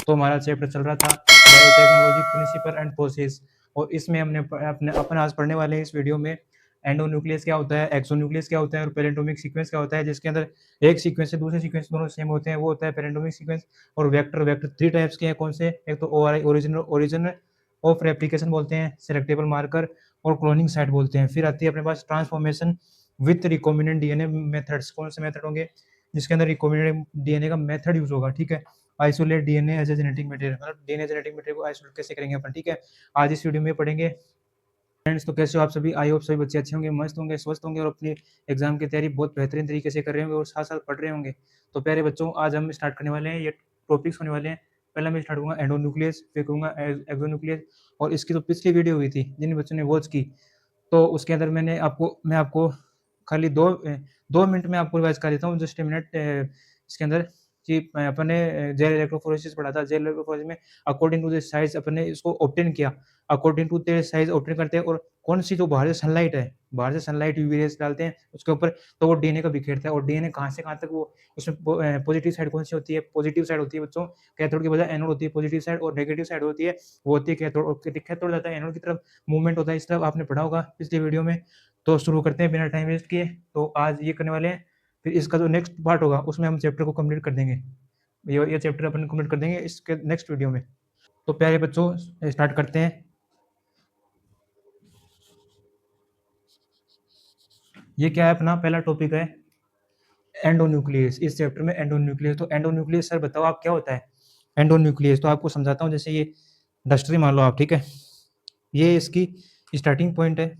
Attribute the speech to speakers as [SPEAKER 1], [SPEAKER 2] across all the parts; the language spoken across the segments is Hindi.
[SPEAKER 1] तो हमारा चैप्टर चल रहा था बायोटेक्नोलॉजी प्रिंसिपल एंड प्रोसेस, और इसमें हमने अपन आज पढ़ने वाले हैं इस वीडियो में एंडोन्यूक्लियस क्या होता है, एक्सोन्यूक्लियस क्या होता है और पेरेंटोमिक सीक्वेंस क्या होता है, जिसके अंदर एक सीक्वेंस से दूसरे सीक्वेंस दोनों सेम होते हैं, वो होता है पेरेंटोमिक सीक्वेंस। और वेक्टर वेक्टर 3 टाइप्स के हैं, कौन से, एक तो ओरिजिन ऑफ रेप्लिकेशन बोलते हैं, सेलेक्टेबल मार्कर, और क्लोनिंग साइट बोलते हैं। फिर आती है अपने पास transformation with recombinant DNA methods. कौन से मेथड होंगे, जिसके अंदर रिकॉम्बिनेंट डीएनए का मेथड यूज होगा, ठीक है। Isolate DNA as a genetic material, मतलब डीएनए जेनेटिक मटेरियल को आइसोलेट कैसे करेंगे अपन, ठीक है, आज इस वीडियो में पढ़ेंगे। फ्रेंड्स, तो कैसे हो आप सभी, आई होप सभी बच्चे अच्छे होंगे, मस्त होंगे, स्वस्थ होंगे और अपनी एग्जाम की तैयारी बहुत बेहतरीन तरीके से कर रहे होंगे और साथ साथ पढ़ रहे होंगे। तो प्यारे बच्चों, आज हम स्टार्ट करने वाले हैं, ये टॉपिक्स होने वाले हैं। पहला मैं स्टार्ट करूंगा एंडोन्यूक्लियस, फिर कहूंगा एक्सोन्यूक्लियस। और इसकी तो पिछली वीडियो हुई थी जिन बच्चों ने वॉच की, तो उसके अंदर मैं आपको खाली 2 मिनट में आपको रिवाइज कर देता हूँ, जस्ट ए मिनट। इसके अंदर कि अपन ने जेल इलेक्ट्रोफोरेसिस पढ़ा था। जेल इलेक्ट्रोफोरेसिस में अकॉर्डिंग टू द साइज अपन ने इसको ऑब्टेन किया, according to the size obtain करते हैं, और कौन सी जो बाहर से सनलाइट है, बाहर से सनलाइट यूवी रेज डालते हैं उसके ऊपर, तो वो डीएनए का बिखेरता है। और डीएनए कहाँ से कहाँ तक, वो उसमें पॉजिटिव साइड कौन सी होती है, पॉजिटिव साइड होती है बच्चों, कैथोड की बजाय एनोड होती है पॉजिटिव साइड, और नेगेटिव साइड होती है वो होती है कैथोड। और कैथोड जाता है एनोड की तरफ, मूवमेंट होता है इस तरफ, आपने पढ़ा होगा पिछले वीडियो में। तो शुरू करते हैं बिना टाइम वेस्ट किए। तो आज ये करने वाले हैं, फिर इसका जो नेक्स्ट पार्ट होगा उसमें हम चैप्टर को कंप्लीट कर देंगे। ये चैप्टर अपन कंप्लीट कर देंगे इसके नेक्स्ट वीडियो में। तो प्यारे बच्चों, स्टार्ट करते हैं। ये क्या है, अपना पहला टॉपिक है एंडोन्यूक्लियस। इस चैप्टर में एंडोन्यूक्लियस, तो एंडोन्यूक्लियस सर बताओ आप क्या होता है एंडोन्यूक्लियस। तो आपको समझाता हूँ, जैसे ये डस्टरी मान लो आप, ठीक है, ये इसकी स्टार्टिंग पॉइंट है,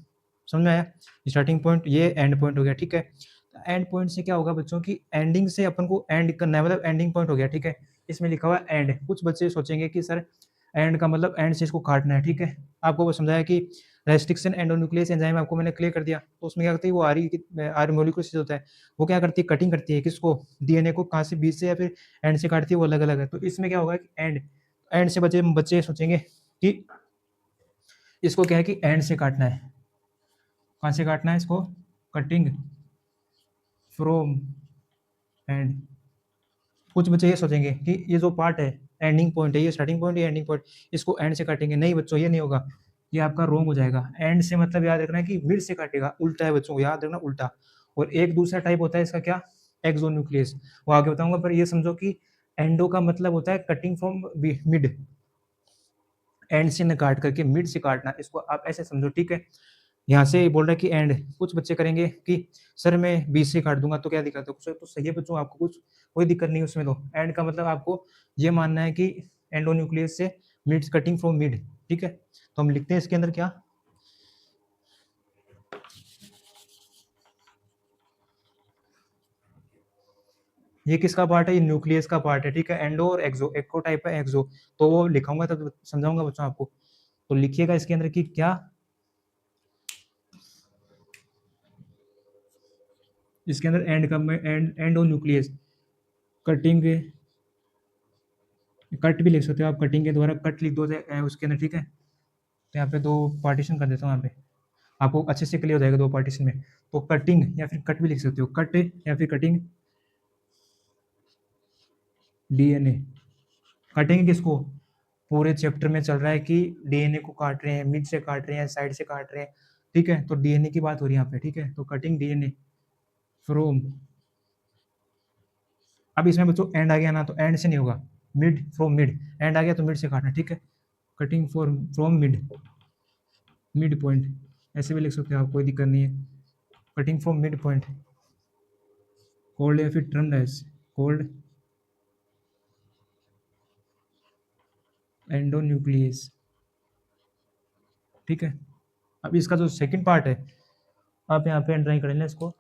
[SPEAKER 1] समझ में आया, स्टार्टिंग पॉइंट, ये एंड पॉइंट हो गया, ठीक है। एंड पॉइंट से क्या होगा बच्चों की, एंडिंग से अपन को एंड करना है, मतलब एंडिंग पॉइंट हो गया, ठीक है। इसमें लिखा हुआ है एंड। कुछ बच्चे सोचेंगे कि सर एंड का मतलब एंड से इसको काटना है, ठीक है। आपको वो समझाया कि रेस्ट्रिक्शन एंडोन्यूक्लियस एंजाइम आपको मैंने क्लियर कर दिया। तो उसमें क्या करती है, वो आर मोलिकुलर से होता है, वो क्या करती है, कटिंग करती है किसको, डीएनए को, कहाँ से, बीच से या फिर एंड से काटती है, वो अलग अलग है। तो इसमें क्या होगा कि एंड, एंड से बच्चे बच्चे सोचेंगे कि इसको क्या है कि एंड से काटना है, कहाँ से काटना है इसको, कटिंग फ्रॉम एंड। कुछ बच्चे ये सोचेंगे कि ये जो पार्ट है एंडिंग पॉइंट है, ये स्टार्टिंग पॉइंट है एंडिंग पॉइंट, इसको एंड से काटेंगे। नहीं बच्चों, ये नहीं होगा, ये आपका रॉन्ग हो जाएगा। एंड से मतलब याद रखना है कि मिड से काटेगा, उल्टा है बच्चों, याद रखना उल्टा। और एक दूसरा टाइप होता है इसका क्या, एक्सोन्यूक्लियस, वो आगे बताऊंगा। पर ये समझो कि एंडो का मतलब होता है कटिंग फ्रॉम मिड, एंड से न काट करके मिड से काटना, इसको आप ऐसे समझो, ठीक है। यहाँ से बोल रहा है कि एंड, कुछ बच्चे करेंगे कि सर मैं बीच से काट दूंगा तो क्या दिक्कत है, कुछ तो सही है बच्चों, आपको कुछ कोई दिक्कत नहीं है उसमें। तो एंड का मतलब आपको ये मानना है कि एंडोन्यूक्लियस से मिड, कटिंग फ्रॉम मिड, ठीक है। तो हम लिखते हैं इसके अंदर क्या, ये किसका पार्ट है, ये न्यूक्लियस का पार्ट है, ठीक है। एंडो और एक्सो, एक को टाइप है एक्सो, तो वो लिखाऊंगा तब समझाऊंगा बच्चों आपको। तो लिखिएगा इसके अंदर कि क्या, इसके अंदर एंड का, एंडोन्यूक्लियस, कटिंग, कट भी लिख सकते हो आप, कटिंग के द्वारा कट लिख दो उसके अंदर, ठीक है। तो यहाँ पे 2 पार्टीशन कर देता हूँ, यहाँ पे आपको अच्छे से क्लियर हो जाएगा 2 पार्टीशन में। तो कटिंग या फिर कट भी लिख सकते हो, कट या फिर कटिंग डीएनए। काटेंगे किसको, पूरे चैप्टर में चल रहा है कि डीएनए को काट रहे हैं, मिड से काट रहे हैं, साइड से काट रहे हैं, ठीक है। तो डीएनए की बात हो रही है यहाँ पे, ठीक है। तो कटिंग डीएनए फ्रॉम, अब इसमें बच्चों एंड आ गया ना, तो एंड से नहीं होगा, मिड फ्रॉम मिड, एंड आ गया तो मिड से काटना, ठीक है। Cutting from mid, mid point, ऐसे भी लिख सकते हो आप, कोई दिक्कत नहीं है। Cutting from mid point, cold या फिर टर्म्ड एज कोल्ड एंडोन्यूक्लियस, ठीक है। अब इसका जो सेकंड पार्ट है, आप यहाँ पे अंडरलाइन कर लेना इसको।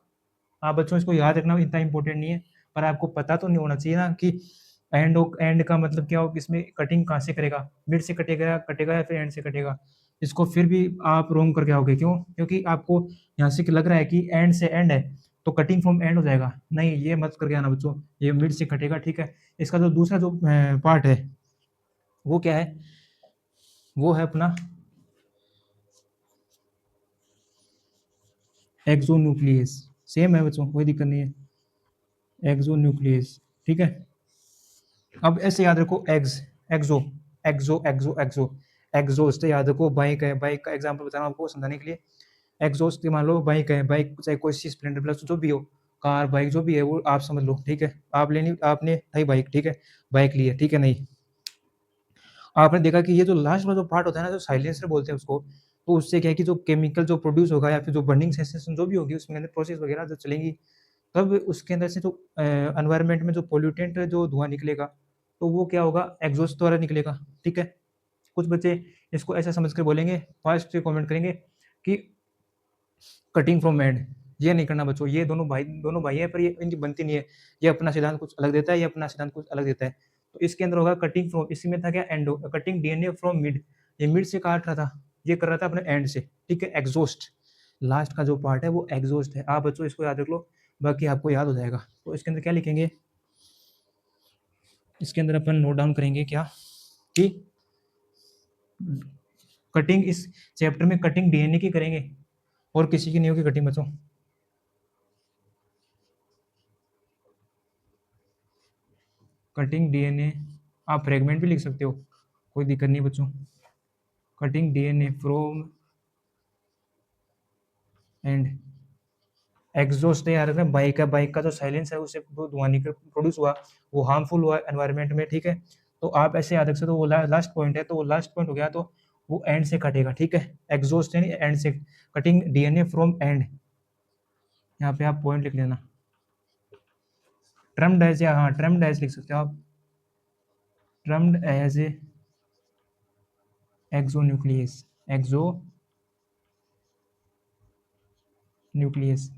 [SPEAKER 1] आप बच्चों इसको याद रखना, इतना इंपॉर्टेंट नहीं है, पर आपको पता तो नहीं होना चाहिए ना कि एंड का मतलब क्या हो, इसमें कटिंग कहाँ से करेगा, मिड से कटेगा कटेगा या फिर एंड से कटेगा। इसको फिर भी आप रोंग करके आओगे, क्यों, क्योंकि आपको यहाँ से लग रहा है कि एंड से एंड है तो कटिंग फ्रॉम एंड हो जाएगा, नहीं, ये मत करके आना बच्चों, ये मिड से कटेगा, ठीक है। इसका जो दूसरा जो पार्ट है वो क्या है, वो है अपना एक्सोन्यूक्लियस, सेम है बच्चों, कोई दिक्कत नहीं है, एक्सोन्यूक्लियस, ठीक है। अब ऐसे याद रखो, एग्स, एक्सो एक्सो एक्सो एक्सो एग्जॉस्ट याद रखो, बाइक है, बाइक का एग्जांपल बता रहा हूँ आपको समझाने के लिए। एग्जॉस्ट मान लो बाइक है, बाइक चाहे कोई सी स्प्लेंडर प्लस जो भी हो, कार बाइक जो भी है वो आप समझ लो, ठीक है। आप लेनी, आपने भाई बाइक, ठीक है, बाइक ली है, ठीक है, नहीं, आपने देखा कि ये जो लास्ट वाला जो पार्ट होता है ना, जो साइलेंसर बोलते हैं उसको, तो उससे क्या है कि जो केमिकल जो प्रोड्यूस होगा या फिर जो बर्निंग सेंसेशन जो भी होगी उसमें अंदर प्रोसेस वगैरह जो चलेंगी, तब उसके अंदर से जो एनवायरनमेंट में जो पोल्यूटेंट जो धुआं निकलेगा, तो वो क्या होगा, एग्जॉस्ट द्वारा निकलेगा, ठीक है। कुछ बच्चे इसको ऐसा समझ कर बोलेंगे, फर्स्ट से कमेंट करेंगे कि कटिंग फ्रॉम एंड, ये नहीं करना बच्चों, ये दोनों भाई है पर ये इनकी बनती नहीं है, ये अपना सिद्धांत कुछ अलग देता है, ये अपना सिद्धांत कुछ अलग देता है। तो इसके अंदर होगा कटिंग फ्रॉम, इसी में था क्या, endo, cutting DNA from mid, ये मिड से काट रहा था, ये कर रहा था अपने एंड से, ठीक है। एग्जॉस्ट लास्ट का जो पार्ट है वो एग्जॉस्ट है, आप बच्चों इसको याद रख लो, बाकी आपको याद हो जाएगा। तो इसके अंदर क्या लिखेंगे, इसके अंदर अपन नोट डाउन करेंगे क्या कि कटिंग, इस चैप्टर में कटिंग डीएनए की करेंगे और किसी की नहीं होगी कटिंग बच्चों, कटिंग डीएनए, आप फ्रेगमेंट भी लिख सकते हो, कोई दिक्कत नहीं है बच्चों। Cutting DNA from and exhaust है यार, अगर बाइक है, बाइक का जो साइलेंस है उससे जो धुआं निकल प्रोड्यूस हुआ वो हार्मफुल हुआ एनवायरनमेंट में, ठीक है। तो आप ऐसे याद रख सकते हो, वो लास्ट पॉइंट है, तो वो लास्ट पॉइंट हो गया, तो वो एंड से कटेगा, ठीक है। एग्जॉस्ट यानी एंड से, कटिंग डीएनए फ्रॉम एंड, यहाँ पे आप पॉइंट लिख लेना, ट्रम्ड एज, या हाँ ट्रम्ड एज लिख सकते हो आप, termed as a exonuclease, exonuclease.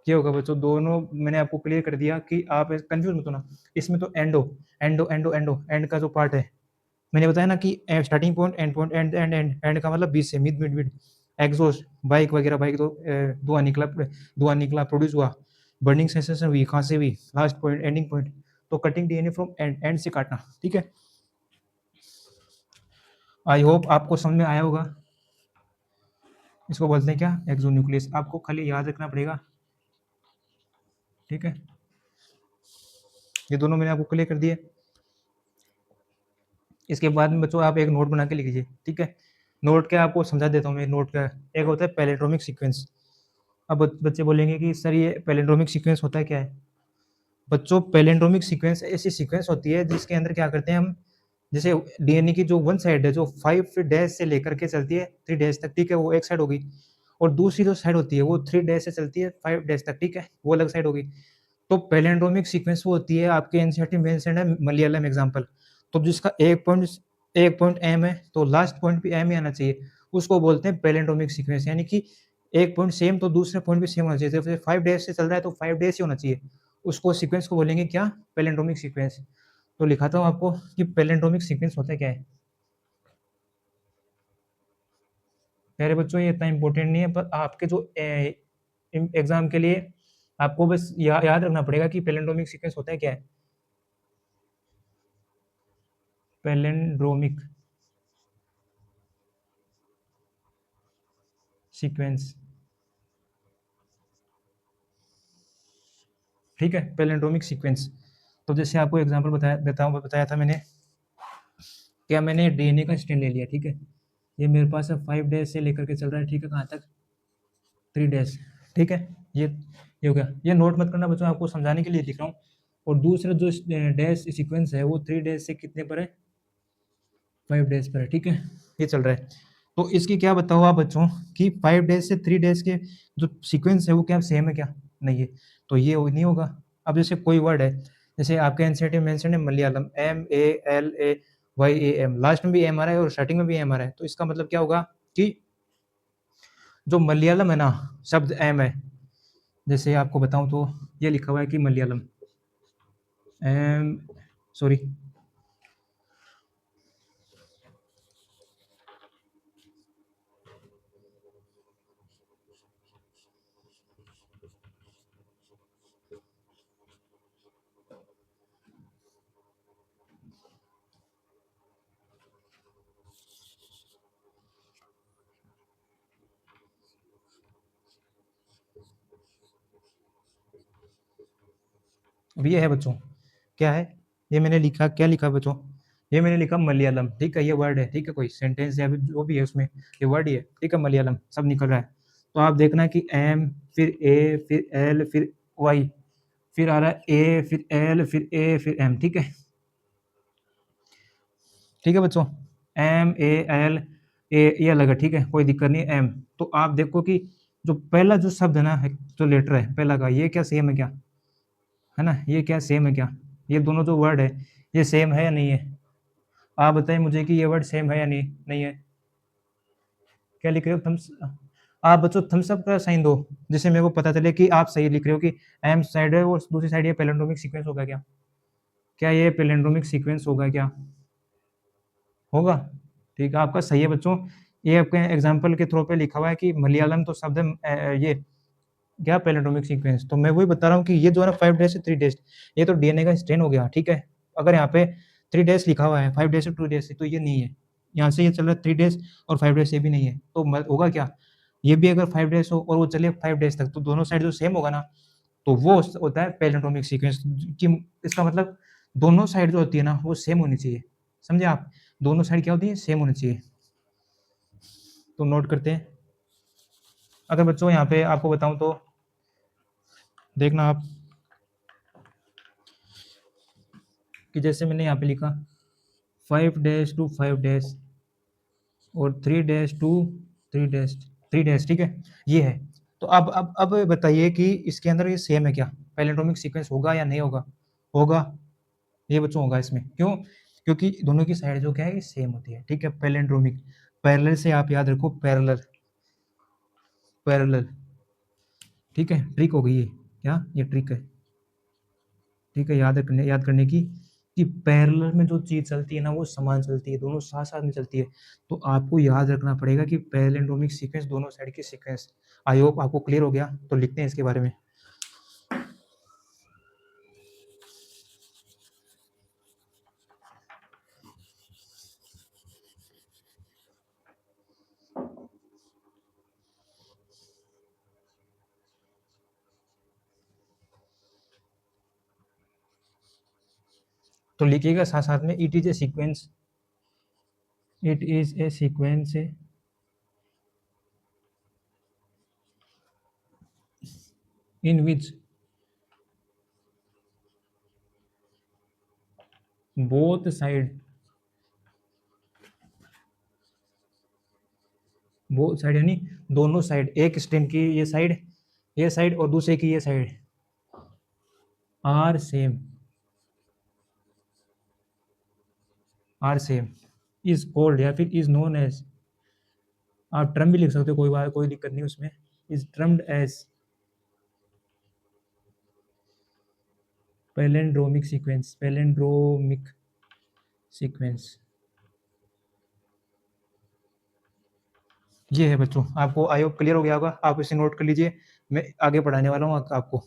[SPEAKER 1] ये होगा बच्चों, दोनों मैंने आपको क्लियर कर दिया कि आप कंफ्यूज मत होना। इसमें तो endo endo endo endo and का जो पार्ट है, मैंने बताया ना कि starting point, and point, and and and and का मतलब बीच से, mid mid mid, exhaust bike वगैरह, बाइक तो धुआं निकला, धुआं निकला प्रोड्यूस हुआ, बर्निंग सेंसेशन हुई, कहाँ से हुई, लास्ट पॉइंट, एंडिंग पॉइंट, तो cutting DNA from and, and से काटना, ठीक है। आई होप आपको समझ में आया होगा। इसको बोलते हैं क्या, एक्सोन्यूक्लियस, आपको खाली याद रखना पड़ेगा, ठीक है। ये दोनों मैंने आपको क्लियर कर दिए। इसके बाद में बच्चों आप एक नोट बना के लिख लीजिए, ठीक है। नोट क्या, आपको समझा देता हूँ मैं नोट क्या है। एक होता है पैलिंड्रोमिक सीक्वेंस। अब बच्चे बोलेंगे कि सर ये पैलिंड्रोमिक सीक्वेंस होता है क्या है। बच्चों पैलिंड्रोमिक सीक्वेंस ऐसी सीक्वेंस होती है जिसके अंदर क्या करते हैं हम, जैसे डीएनए की जो वन साइड है जो 5 डैश से लेकर के चलती है 3 डैश तक, ठीक है, वो एक साइड होगी, और दूसरी जो साइड होती है वो 3 डैश से चलती है 5 डैश तक, ठीक है, वो अलग साइड होगी। तो पैलिंड्रोमिक सीक्वेंस वो होती है, आपके एनसीईआरटी में मेंशन है मलयालम एग्जांपल, तो जिसका एक पॉइंट एम है तो लास्ट पॉइंट भी एम ही आना चाहिए, उसको बोलते हैं पैलिंड्रोमिक सीक्वेंस, यानी कि एक पॉइंट सेम तो दूसरा पॉइंट भी सेम होना चाहिए, जैसे 5 डैश से चल रहा है तो 5 डैश ही होना चाहिए, उसको सीक्वेंस को बोलेंगे क्या, पैलिंड्रोमिक सीक्वेंस। तो लिखाता हूँ आपको कि पैलिंड्रोमिक सीक्वेंस होता है क्या है। प्यारे बच्चों ये इतना इंपॉर्टेंट नहीं है, पर आपके जो एग्जाम के लिए आपको बस याद रखना पड़ेगा कि पैलिंड्रोमिक सीक्वेंस होता है क्या है। पैलिंड्रोमिक सीक्वेंस, ठीक है, पैलिंड्रोमिक सीक्वेंस। तो जैसे आपको एग्जांपल बताया था मैंने, क्या मैंने डीएनए का स्ट्रैंड ले लिया, ठीक है, ये मेरे पास 5 डेज से लेकर के चल रहा है, ठीक है, कहाँ तक, 3 डेज, ठीक है। ये हो गया, ये नोट मत करना बच्चों, आपको समझाने के लिए लिख रहा हूँ। और दूसरा जो डेज सीक्वेंस है वो 3 डेज से कितने पर है, 5 डेज पर है, ठीक है, ये चल रहा है। तो इसकी क्या बताओ आप बच्चों कि 5 डेज से 3 डेज के जो सीक्वेंस है वो क्या सेम है क्या, नहीं है, तो ये नहीं होगा। अब जैसे कोई वर्ड है, जैसे आपके एनसीईआरटी में मेंशन है मलयालम, MALAYAM, लास्ट में भी एम आ रहा है और स्टार्टिंग में भी एम आ रहा है, तो इसका मतलब क्या होगा कि जो मलयालम है ना, शब्द एम है, जैसे आपको बताऊं तो ये लिखा हुआ है कि मलयालम एम, सॉरी, अब ये है बच्चों, क्या है, ये मैंने लिखा, क्या लिखा बच्चों, ये मैंने लिखा मलयालम, ठीक है, ये वर्ड है, ठीक है, कोई सेंटेंस या फिर जो भी है उसमें ये वर्ड ही है, ठीक है, मलयालम सब निकल रहा है। तो आप देखना कि एम, फिर ए, फिर एल, फिर वाई, फिर आ रहा है ए, फिर एल, फिर ए, फिर एम, ठीक है, ठीक है बच्चों, एम ए एल ए, ये अलग है, ठीक है, कोई दिक्कत नहीं, एम। तो आप देखो कि जो पहला जो शब्द है ना, जो लेटर है पहला का, ये क्या सेम है क्या, है ना, ये क्या सेम है क्या, ये दोनों जो वर्ड है ये सेम है या नहीं है, आप बताइए मुझे कि ये वर्ड सेम है या नहीं, नहीं है, क्या लिख रहे हो थम्स, आप बच्चों थम्स अप का साइन दो, जिससे मेरे को पता चले कि आप सही लिख रहे हो, कि एम साइड है और दूसरी साइड ये पैलिंड्रोमिक सीक्वेंस होगा क्या, क्या ये पैलिंड्रोमिक सीक्वेंस होगा क्या, होगा, ठीक है, आपका सही है बच्चों। ये आपके एग्जाम्पल के थ्रू पे लिखा हुआ है कि मलयालम तो शब्द है, ये क्या पैलिंड्रोमिक सीक्वेंस, तो मैं वही बता रहा हूँ कि ये जो है ना 5 डेज से 3 डेज, ये तो डीएनए का स्ट्रेन हो गया, ठीक है, अगर यहाँ पे 3 डेज लिखा हुआ है, 5 डेज से 2 डेज से, तो ये नहीं है, यहाँ से ये चल रहा है 3 डेज और 5 डेज से भी नहीं है, तो होगा क्या, ये भी अगर 5 डेज हो और वो चले 5 डेज तक, तो दोनों साइड जो सेम होगा ना, तो वो होता है पैलिंड्रोमिक सीक्वेंस, कि इसका मतलब दोनों साइड जो होती है ना वो सेम होनी चाहिए, समझे आप, दोनों साइड क्या होती है, सेम होनी चाहिए, तो नोट करते हैं। अगर बच्चों यहाँ पे आपको बताऊं तो देखना आप, कि जैसे मैंने यहाँ पे लिखा 5 डेज टू 5 डेज और 3 डेज टू 3 डेज, 3 डेज, ठीक है, ये है। तो अब बताइए कि इसके अंदर ये सेम है क्या, पैलिंड्रोमिक सीक्वेंस होगा या नहीं होगा, होगा, ये बच्चों होगा इसमें, क्यों, क्योंकि दोनों की साइड जो क्या है सेम होती है, ठीक है, पैलिंड्रोमिक, पैरेलल से आप याद रखो, पैरेलल, पैरेलल, ठीक है, ट्रिक हो गई ये, क्या ये ट्रिक है, ठीक है, याद करने की, कि पैरेलल में जो चीज चलती है ना वो समान चलती है, दोनों साथ साथ में चलती है, तो आपको याद रखना पड़ेगा कि पैलिंड्रोमिक सीक्वेंस दोनों साइड की सीक्वेंस। आई होप आपको क्लियर हो गया, तो लिखते हैं इसके बारे में। तो लिखिएगा साथ साथ में, it is a sequence, it is a sequence in which both side, both side यानी दोनों साइड, एक स्ट्रिंग की ये साइड और दूसरे की ये side are same, are same, is called या फिर इज नोन एज, आप टर्म भी लिख सकते हो, कोई बात, कोई दिक्कत नहीं उसमें, is termed as palindromic sequence, palindromic sequence, ये है बच्चों, आपको आई होप क्लियर हो गया होगा, आप इसे नोट कर लीजिए, मैं आगे पढ़ाने वाला हूँ आपको।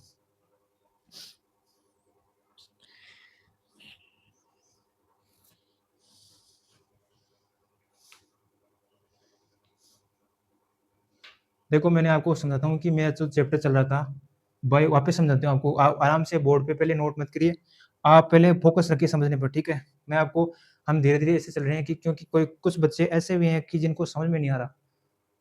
[SPEAKER 1] देखो मैंने आपको समझाता हूँ कि मेरा जो चैप्टर चल रहा था, भाई वापस समझाते हूँ आपको, आप आराम से बोर्ड पे पहले नोट मत करिए, आप पहले फोकस रखिए समझने पर, ठीक है, मैं आपको, हम धीरे धीरे ऐसे चल रहे हैं कि क्योंकि कोई कुछ बच्चे ऐसे भी हैं कि जिनको समझ में नहीं आ रहा,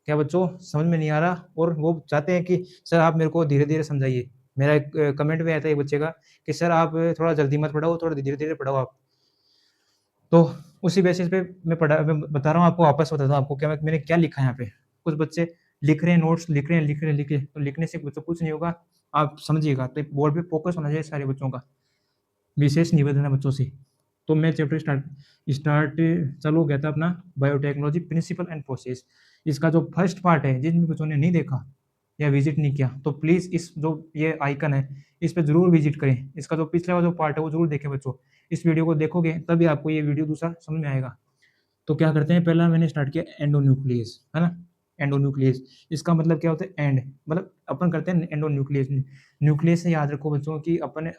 [SPEAKER 1] क्या बच्चों समझ में नहीं आ रहा, और वो चाहते हैं कि सर आप मेरे को धीरे धीरे समझाइए, मेरा एक कमेंट में आता है एक बच्चे का कि सर आप थोड़ा जल्दी मत पढ़ाओ, थोड़ा धीरे धीरे पढ़ाओ आप, तो उसी बेसिस पे मैं बता रहा हूँ आपको, वापस बताता हूँ आपको क्या मैंने क्या लिखा है यहाँ पे, कुछ बच्चे लिख रहे हैं, नोट्स लिख रहे हैं, तो लिखने से बच्चों कुछ नहीं होगा, आप समझिएगा, तो बोर्ड पे फोकस होना चाहिए सारे बच्चों का, विशेष निवेदन है बच्चों से। तो मैं चैप्टर स्टार्ट चालू हो गया था अपना, बायोटेक्नोलॉजी प्रिंसिपल एंड प्रोसेस, इसका जो फर्स्ट पार्ट है, जिन बच्चों ने नहीं देखा या विजिट नहीं किया, तो प्लीज़ इस जो ये आइकन है इस पर जरूर विजिट करें, इसका जो पिछला जो पार्ट है वो जरूर देखें बच्चों, इस वीडियो को देखोगे तभी आपको ये वीडियो दूसरा समझ में आएगा। तो क्या करते हैं, पहला मैंने स्टार्ट किया एंडोन्यूक्लियस, है ना, एंडोन्यूक्लियस, इसका मतलब क्या होता है, एंड मतलब अपन करते हैं एंडोन्यूक्लियस, न्यूक्लियस से याद रखो बच्चों कि अपन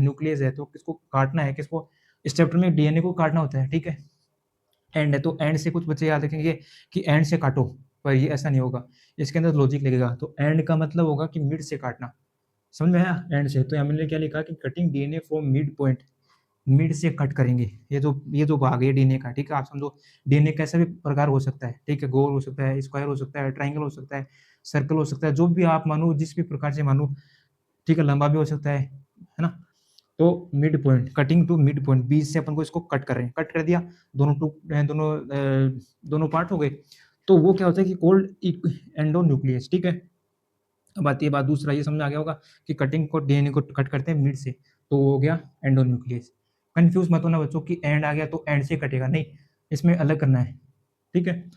[SPEAKER 1] न्यूक्लियस है तो किसको काटना है, किसको, इस चैप्टर में डीएनए को काटना होता है, ठीक है, एंड है तो एंड से कुछ बच्चे याद रखेंगे कि एंड से काटो, पर ये ऐसा नहीं होगा, इसके अंदर लॉजिक लगेगा, तो एंड का मतलब होगा कि मिड से काटना, समझ में आया, एंड से, तो यहाँ मैंने क्या लिखा कि cutting DNA from mid point, mid से कट करेंगे। ये जो भाग है डीएनए का, ठीक है, आप समझो डीएनए कैसा भी प्रकार हो सकता है, ठीक है, गोल हो सकता है, स्क्वायर हो सकता है, ट्राइंगल हो सकता है, सर्कल हो सकता है, जो भी आप मानो, जिस भी प्रकार से मानो, ठीक है, लंबा भी हो सकता है ना। तो mid point, cutting to mid point, बीच से अपन को इसको कट कर रहे हैं, कट कर दिया, दोनों पार्ट हो गए। तो वो क्या होता है कि कोल्ड एंडोन्यूक्लियस, ठीक है। अब आती है बात दूसरा, ये समझ आ गया होगा कि कटिंग को, डीएनए को कट करते हैं मिड से, तो वो हो गया एंडोन्यूक्लियस। कंफ्यूज मत होना बच्चों कि एंड आ गया तो एंड से कटेगा, नहीं, इसमें अलग करना है, ठीक है।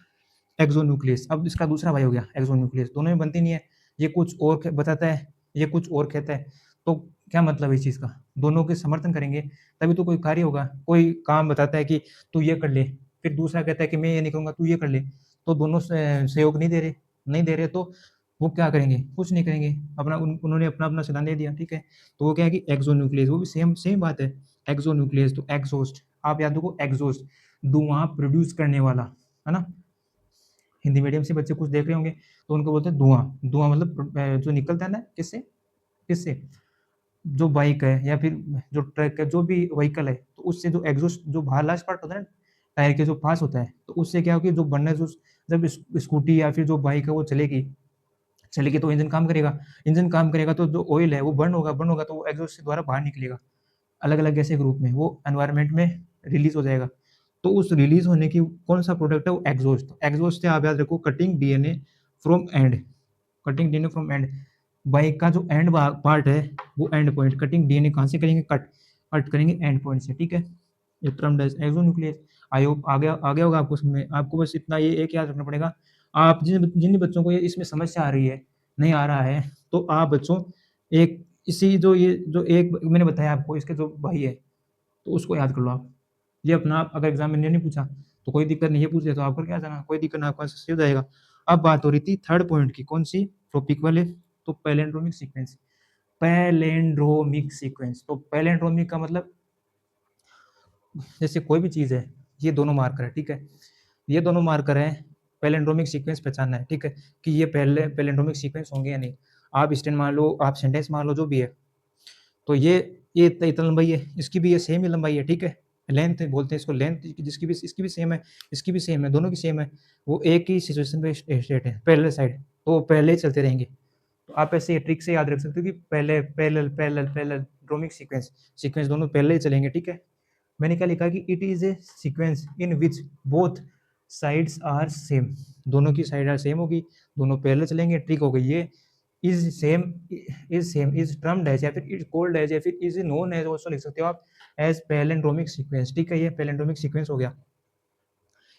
[SPEAKER 1] एक्सोन्यूक्लियस, अब इसका दूसरा भाई हो गया एक्सोन्यूक्लियस, दोनों में बनती नहीं है, ये कुछ और बताता है, ये कुछ और कहता है। तो क्या मतलब है इस चीज़ का, दोनों के समर्थन करेंगे तभी तो कोई कार्य होगा। कोई काम बताता है कि तू ये कर ले, फिर दूसरा कहता है कि मैं ये नहीं करूँगा, तू ये कर ले, तो दोनों सहयोग नहीं दे रहे तो वो क्या करेंगे, कुछ नहीं करेंगे, उन्होंने अपना अपना सिद्धांत दे दिया, ठीक है। तो वो क्या है कि एक्सोन्यूक्लियस, वो भी सेम सेम बात है। एक्सोन्यूक्लियस तो एग्जॉस्ट, आप याद रखो एग्जॉस्ट, धुआं प्रोड्यूस करने वाला, है ना। हिंदी मीडियम से बच्चे कुछ देख रहे होंगे तो उनको बोलते हैं धुआं। धुआं मतलब जो निकलता है ना, किससे, किससे, जो बाइक है या फिर जो ट्रक है, जो भी व्हीकल है, तो उससे जो एग्जॉस्ट, जो बाहर लास्ट पार्ट होता है ना, टायर के जो पास होता है, तो उससे क्या होगी, जो बनने जो, जब स्कूटी या फिर जो बाइक है वो चलेगी, चलेगी तो इंजन काम करेगा, इंजन काम करेगा तो जो ऑयल है वो बर्न होगा तो वो एग्जॉस्ट से द्वारा बाहर निकलेगा, अलग अलग ऐसे ग्रुप में, वो एनवायरमेंट में रिलीज हो जाएगा। तो उस रिलीज होने की कौन सा प्रोडक्ट है, वो एग्जॉस्ट। एग्जॉस्ट से आप याद रखो cutting DNA from and, cutting DNA from and, bike का जो एंड पार्ट है वो एंड पॉइंट, कटिंग डीएनए कहाँ से करेंगे, कट करेंगे एंड पॉइंट से, ठीक है। ये term as exonuclease. I hope आ गया होगा आपको समझ में। आपको बस इतना ये एक याद रखना पड़ेगा। आप जिन बच्चों को ये इसमें समस्या आ रही है, नहीं आ रहा है, तो आप बच्चों एक इसी जो एक मैंने बताया आपको, इसके जो भाई है, तो उसको याद कर लो आप। ये अपना अगर एग्जाम में नहीं पूछा तो कोई दिक्कत नहीं, ये पूछ लिया तो आपको क्या जाना, कोई दिक्कत नहीं, आपका आंसर हो जाएगा। अब बात हो रही थी थर्ड पॉइंट की, कौन सी, टॉपिक वाले, तो पैलेंड्रोमिक सीक्वेंस। पैलेंड्रोमिक सीक्वेंस, तो पैलेंड्रोमिक का मतलब, जैसे कोई भी चीज़ है, ये दोनों मार्कर है, ठीक है, ये दोनों मार्कर है, पैलेंड्रोमिक सीक्वेंस पहचानना है, ठीक है, कि ये पहले पैलेंड्रोमिक सीक्वेंस होंगे या नहीं। आप स्टैंड मान लो, आप सेंटेंस मान लो, जो भी है, तो ये इतना लंबाई है, इसकी भी ये सेम ही लंबाई है, ठीक है, लेंथ बोलते हैं इसको, लेंथ जिसकी भी, इसकी भी सेम है, इसकी भी सेम है, दोनों की सेम है, वो एक ही सिचुएशन पे स्टेट है, पैरेलल साइड, तो पहले ही चलते रहेंगे। तो आप ऐसे ट्रिक से याद रख सकते हो कि पहले पैरेलल ड्रोमिक सीक्वेंस, सीक्वेंस दोनों पहले ही चलेंगे, ठीक है। मैंने क्या लिखा कि it is a sequence in which both sides are same, दोनों की साइड आर सेम होगी, दोनों पैरेलल चलेंगे, ट्रिक हो गई ये। इज टर्म्ड एज, या फिर इज कॉल्ड एज, या फिर इज नोन एज, ऑल्सो लिख सकते हो आप, एज पैलेंड्रोमिक सीक्वेंस, ठीक है, ये पैलेंड्रोमिक सीक्वेंस हो गया।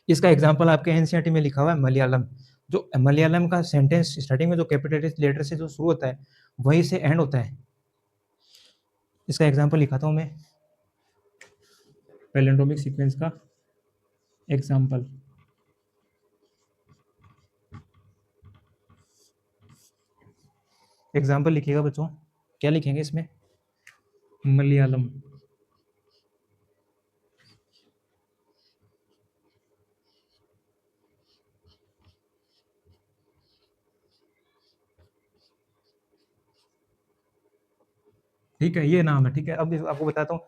[SPEAKER 1] इसका एग्जांपल आपके एनसीईआरटी में लिखा हुआ है मलयालम। जो मलयालम का सेंटेंस स्टार्टिंग में जो कैपिटल लेटर से जो शुरू होता है वहीं से एंड होता है। इसका एग्जांपल लिखाता हूँ मैं, पैलेंड्रोमिक सीक्वेंस का एग्जांपल। एग्जाम्पल लिखिएगा बच्चों, क्या लिखेंगे इसमें, मलयालम। ठीक है, ये नाम है, ठीक है। अब आपको बताता हूँ,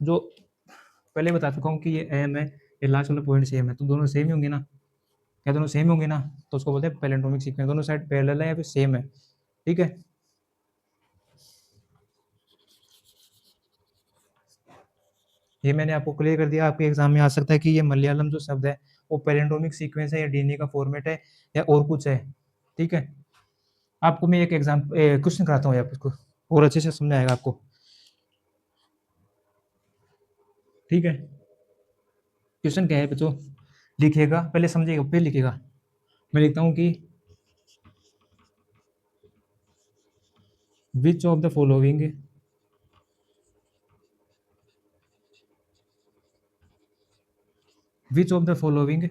[SPEAKER 1] जो पहले बता चुका हूँ कि ये एम है, ये लास्ट वाला पॉइंट सेम है, तो दोनों सेम ही होंगे ना, क्या दोनों सेम होंगे ना, तो उसको बोलते हैं पैलेंड्रोमिक सीक्वेंस, दोनों साइड पैरेलल है या फिर सेम है, ठीक है। ये मैंने आपको क्लियर कर दिया, आपके एग्जाम में आ सकता है कि ये मलयालम जो शब्द है वो पैलेंड्रोमिक सीक्वेंस है या डीएनए का फॉर्मेट है या और कुछ है, ठीक है। आपको मैं एक एग्जाम क्वेश्चन कराता हूँ आपको, और अच्छे से समझ आएगा आपको, ठीक है। क्वेश्चन क्या है बच्चों, लिखिएगा, पहले समझिएगा फिर लिखिएगा। मैं लिखता हूँ कि which of the following which of the following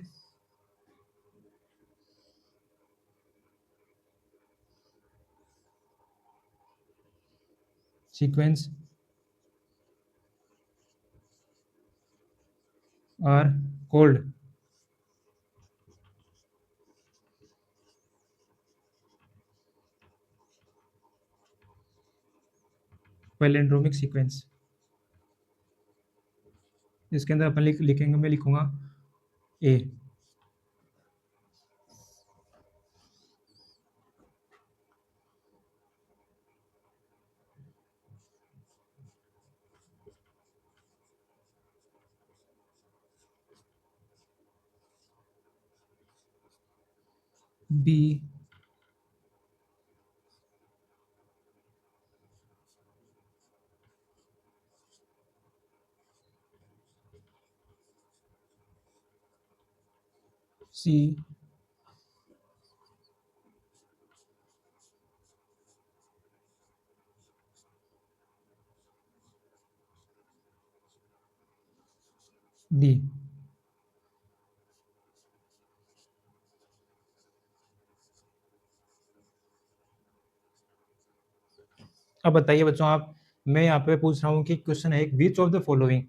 [SPEAKER 1] sequence are called palindromic sequence. इसके अंदर अपन लिखेंगे, मैं लिखूंगा ए, बी, सी, डी। अब बताइए बच्चों आप, मैं यहाँ पे पूछ रहा हूँ कि क्वेश्चन है एक, विच ऑफ द फॉलोइंग,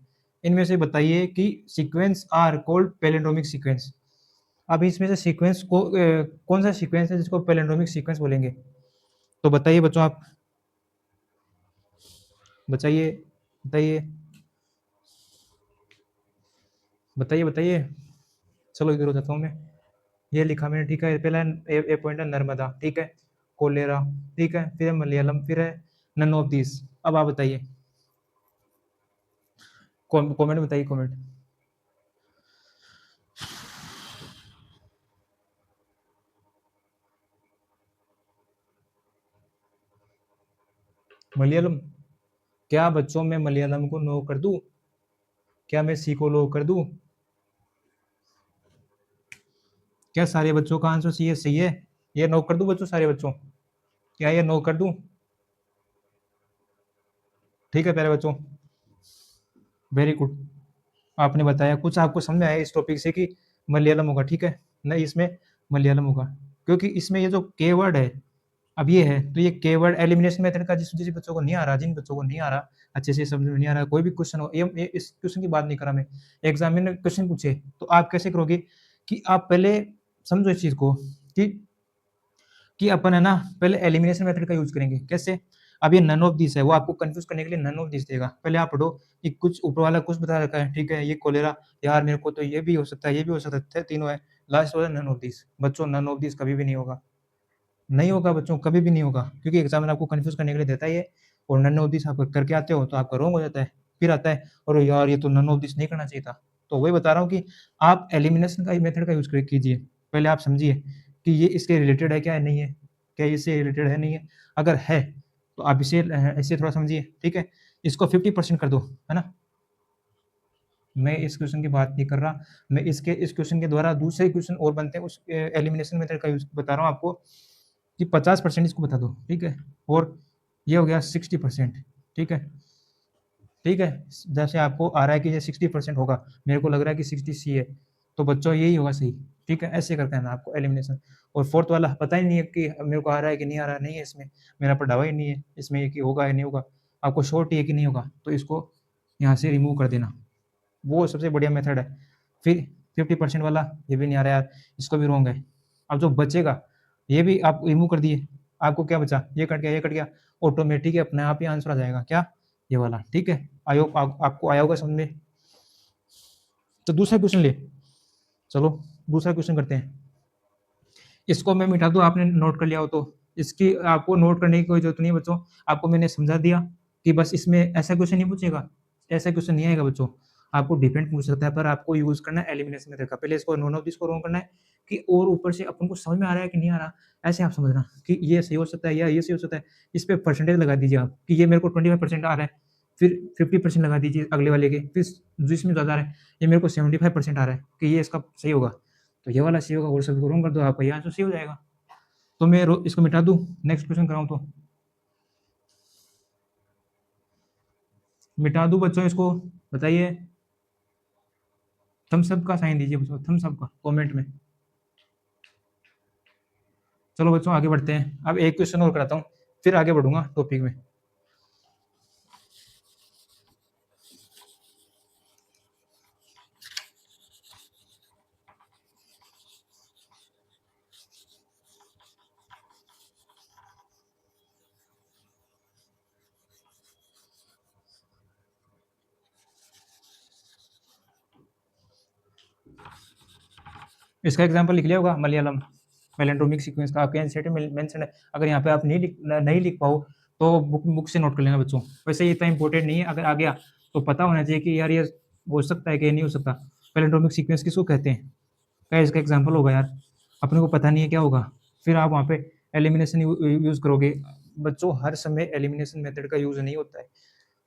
[SPEAKER 1] इनमें से बताइए कि sequence are called palindromic sequence. अब इसमें से सीक्वेंस को कौन सा सीक्वेंस है जिसको पैलिंड्रोमिक सीक्वेंस बोलेंगे? तो बताइए बच्चों आप, बताइए बताइए बताइए बताइए। चलो इधर हो जाता हूँ मैं। ये लिखा मैंने, ठीक है। पहला ए पॉइंट है नर्मदा, ठीक है, कोलेरा, ठीक है, फिर है मलयालम, फिर है नन ऑफ दिस। अब आप बताइए, कमेंट बताइए, कमेंट। मलयालम? क्या बच्चों मैं मलयालम को नो कर दूं? क्या मैं सी को लो कर दूं? क्या सारे बच्चों का आंसर सी है? सही है? ये नो कर दूं बच्चों, सारे बच्चों? क्या ये नो कर दूं? ठीक है प्यारे बच्चों, वेरी गुड। आपने बताया कुछ आपको समझ में आया इस टॉपिक से कि मलयालम होगा, ठीक है, नहीं इसमें मलयालम होगा, क्योंकि इसमें ये जो के वर्ड है, अब ये है, तो ये के वर्ड एलिमिनेशन मेथड का जिस बच्चों को नहीं आ रहा, जिन बच्चों को नहीं आ रहा, अच्छे से समझ में नहीं आ रहा, कोई भी क्वेश्चन हो, ये इस क्वेश्चन की बात नहीं करा मैं, एग्जाम में क्वेश्चन पूछे तो आप कैसे करोगे कि आप पहले समझो इस चीज को कि अपन है ना पहले एलिमिनेशन मेथड का यूज करेंगे। कैसे? अब ये नन ऑफ दिस है, वो आपको कंफ्यूज करने के लिए नन ऑफ दिस देगा। पहले आप पढ़ो कि कुछ ऊपर वाला कुछ बता रखा है, ठीक है, ये कोलेरा, यार मेरे को तो ये भी हो सकता है, ये भी हो सकता है, तीनों है, लास्ट वाला नन ऑफ दिस। बच्चों नन ऑफ दिस कभी भी नहीं होगा, नहीं होगा बच्चों, कभी भी नहीं होगा, क्योंकि एग्जामिनर आपको कंफ्यूज करने के लिए देता है ये, और नन ऑफ दिस आप करके आते हो तो आपका रॉन्ग हो जाता है, फिर आता है और यार ये तो नन ऑफ दिस नहीं करना चाहिए था। तो वही बता रहा हूँ कि आप एलिमिनेशन का मेथड का यूज कीजिए। पहले आप समझिए कि ये इसके रिलेटेड है क्या नहीं है, क्या इससे रिलेटेड है नहीं है, अगर है तो आप इसे ऐसे थोड़ा समझिए, ठीक है। इसको 50% कर दो, है ना। मैं इस क्वेश्चन की बात नहीं कर रहा, मैं इस क्वेश्चन के द्वारा दूसरे क्वेश्चन और बनते हैं, उस एलिमिनेशन मेथड का यूज बता रहा हूँ आपको कि 50% इसको बता दो, ठीक है, और ये हो गया 60%, ठीक है, ठीक है। जैसे आपको आ रहा है कि ये 60% होगा, मेरे को लग रहा है कि 60 सी है, तो बच्चों यही होगा सही, ठीक है, ऐसे करके ना आपको एलिमिनेशन। और फोर्थ वाला पता ही नहीं है कि मेरे को आ रहा है कि नहीं आ रहा, नहीं है इसमें, मेरा पढ़ावा ही नहीं है इसमें, ये कि होगा या नहीं होगा, आपको शॉर्ट ही है कि नहीं होगा, तो इसको यहाँ से रिमूव कर देना, वो सबसे बढ़िया मेथड है। फिर 50% वाला, ये भी नहीं आ रहा यार, इसको भी रॉन्ग है। अब जो बचेगा ये भी आप रिमूव कर दिए, आपको क्या बचा, ये कट गया, ये कट गया, ऑटोमेटिक अपने आप ही आंसर आ जाएगा, क्या, ये वाला, ठीक है। आई होप आपको आया होगा समझ में। तो दूसरा क्वेश्चन ले, चलो दूसरा क्वेश्चन करते हैं। इसको मैं मिटा दूं, आपने नोट कर लिया हो तो, इसकी आपको नोट करने की कोई जरूरत नहीं है बच्चों, आपको मैंने समझा दिया कि बस इसमें ऐसा क्वेश्चन नहीं पूछेगा, ऐसा क्वेश्चन नहीं आएगा बच्चों, आपको डिफरेंट पूछ सकता है, पर आपको यूज करना है एलिमिनेशन मेथड का। पहले इसको नोन ऑफ दिस को रोंग करना है कि, और ऊपर से अपन को समझ में आ रहा है कि नहीं आ रहा, ऐसे आप समझना कि ये सही हो सकता है या ये सही हो सकता है। इस पे परसेंटेज लगा दीजिए आप कि ये मेरे को 25% आ रहा है, फिर 50% लगा दीजिए अगले वाले के, फिर जिसमें ज़्यादा आ रहा है, ये मेरे को 75% आ रहा है कि ये इसका सही होगा, तो ये वाला सही होगा, और सभी को रोंग कर दो, आपका ये आंसर सही हो जाएगा। तो मैं इसको मिटा दूं, नेक्स्ट क्वेश्चन कराऊं तो मिटा दूं बच्चों इसको? बताइए, थम्स अप का साइन दीजिए बच्चों, थम्स अप का कमेंट में। चलो बच्चों आगे बढ़ते हैं, अब एक क्वेश्चन और कराता हूँ, फिर आगे बढ़ूंगा टॉपिक में। इसका एग्जांपल लिख लिया होगा मलयालम पैलिंड्रोमिक सीक्वेंस का, आपके एनसीईआरटी में मेंशन है। अगर यहाँ पे आप नहीं लिख पाओ तो बुक से नोट कर लेना बच्चों। वैसे ये इतना इंपॉर्टेंट नहीं है, अगर आ गया तो पता होना चाहिए कि यार ये हो सकता है कि नहीं हो सकता। पैलिंड्रोमिक सीक्वेंस किसको कहते हैं, क्या इसका एग्जाम्पल होगा यार, अपने को पता नहीं है क्या होगा। फिर आप वहाँ पे एलिमिनेशन यूज करोगे। बच्चों हर समय एलिमिनेशन मेथड का यूज नहीं होता है।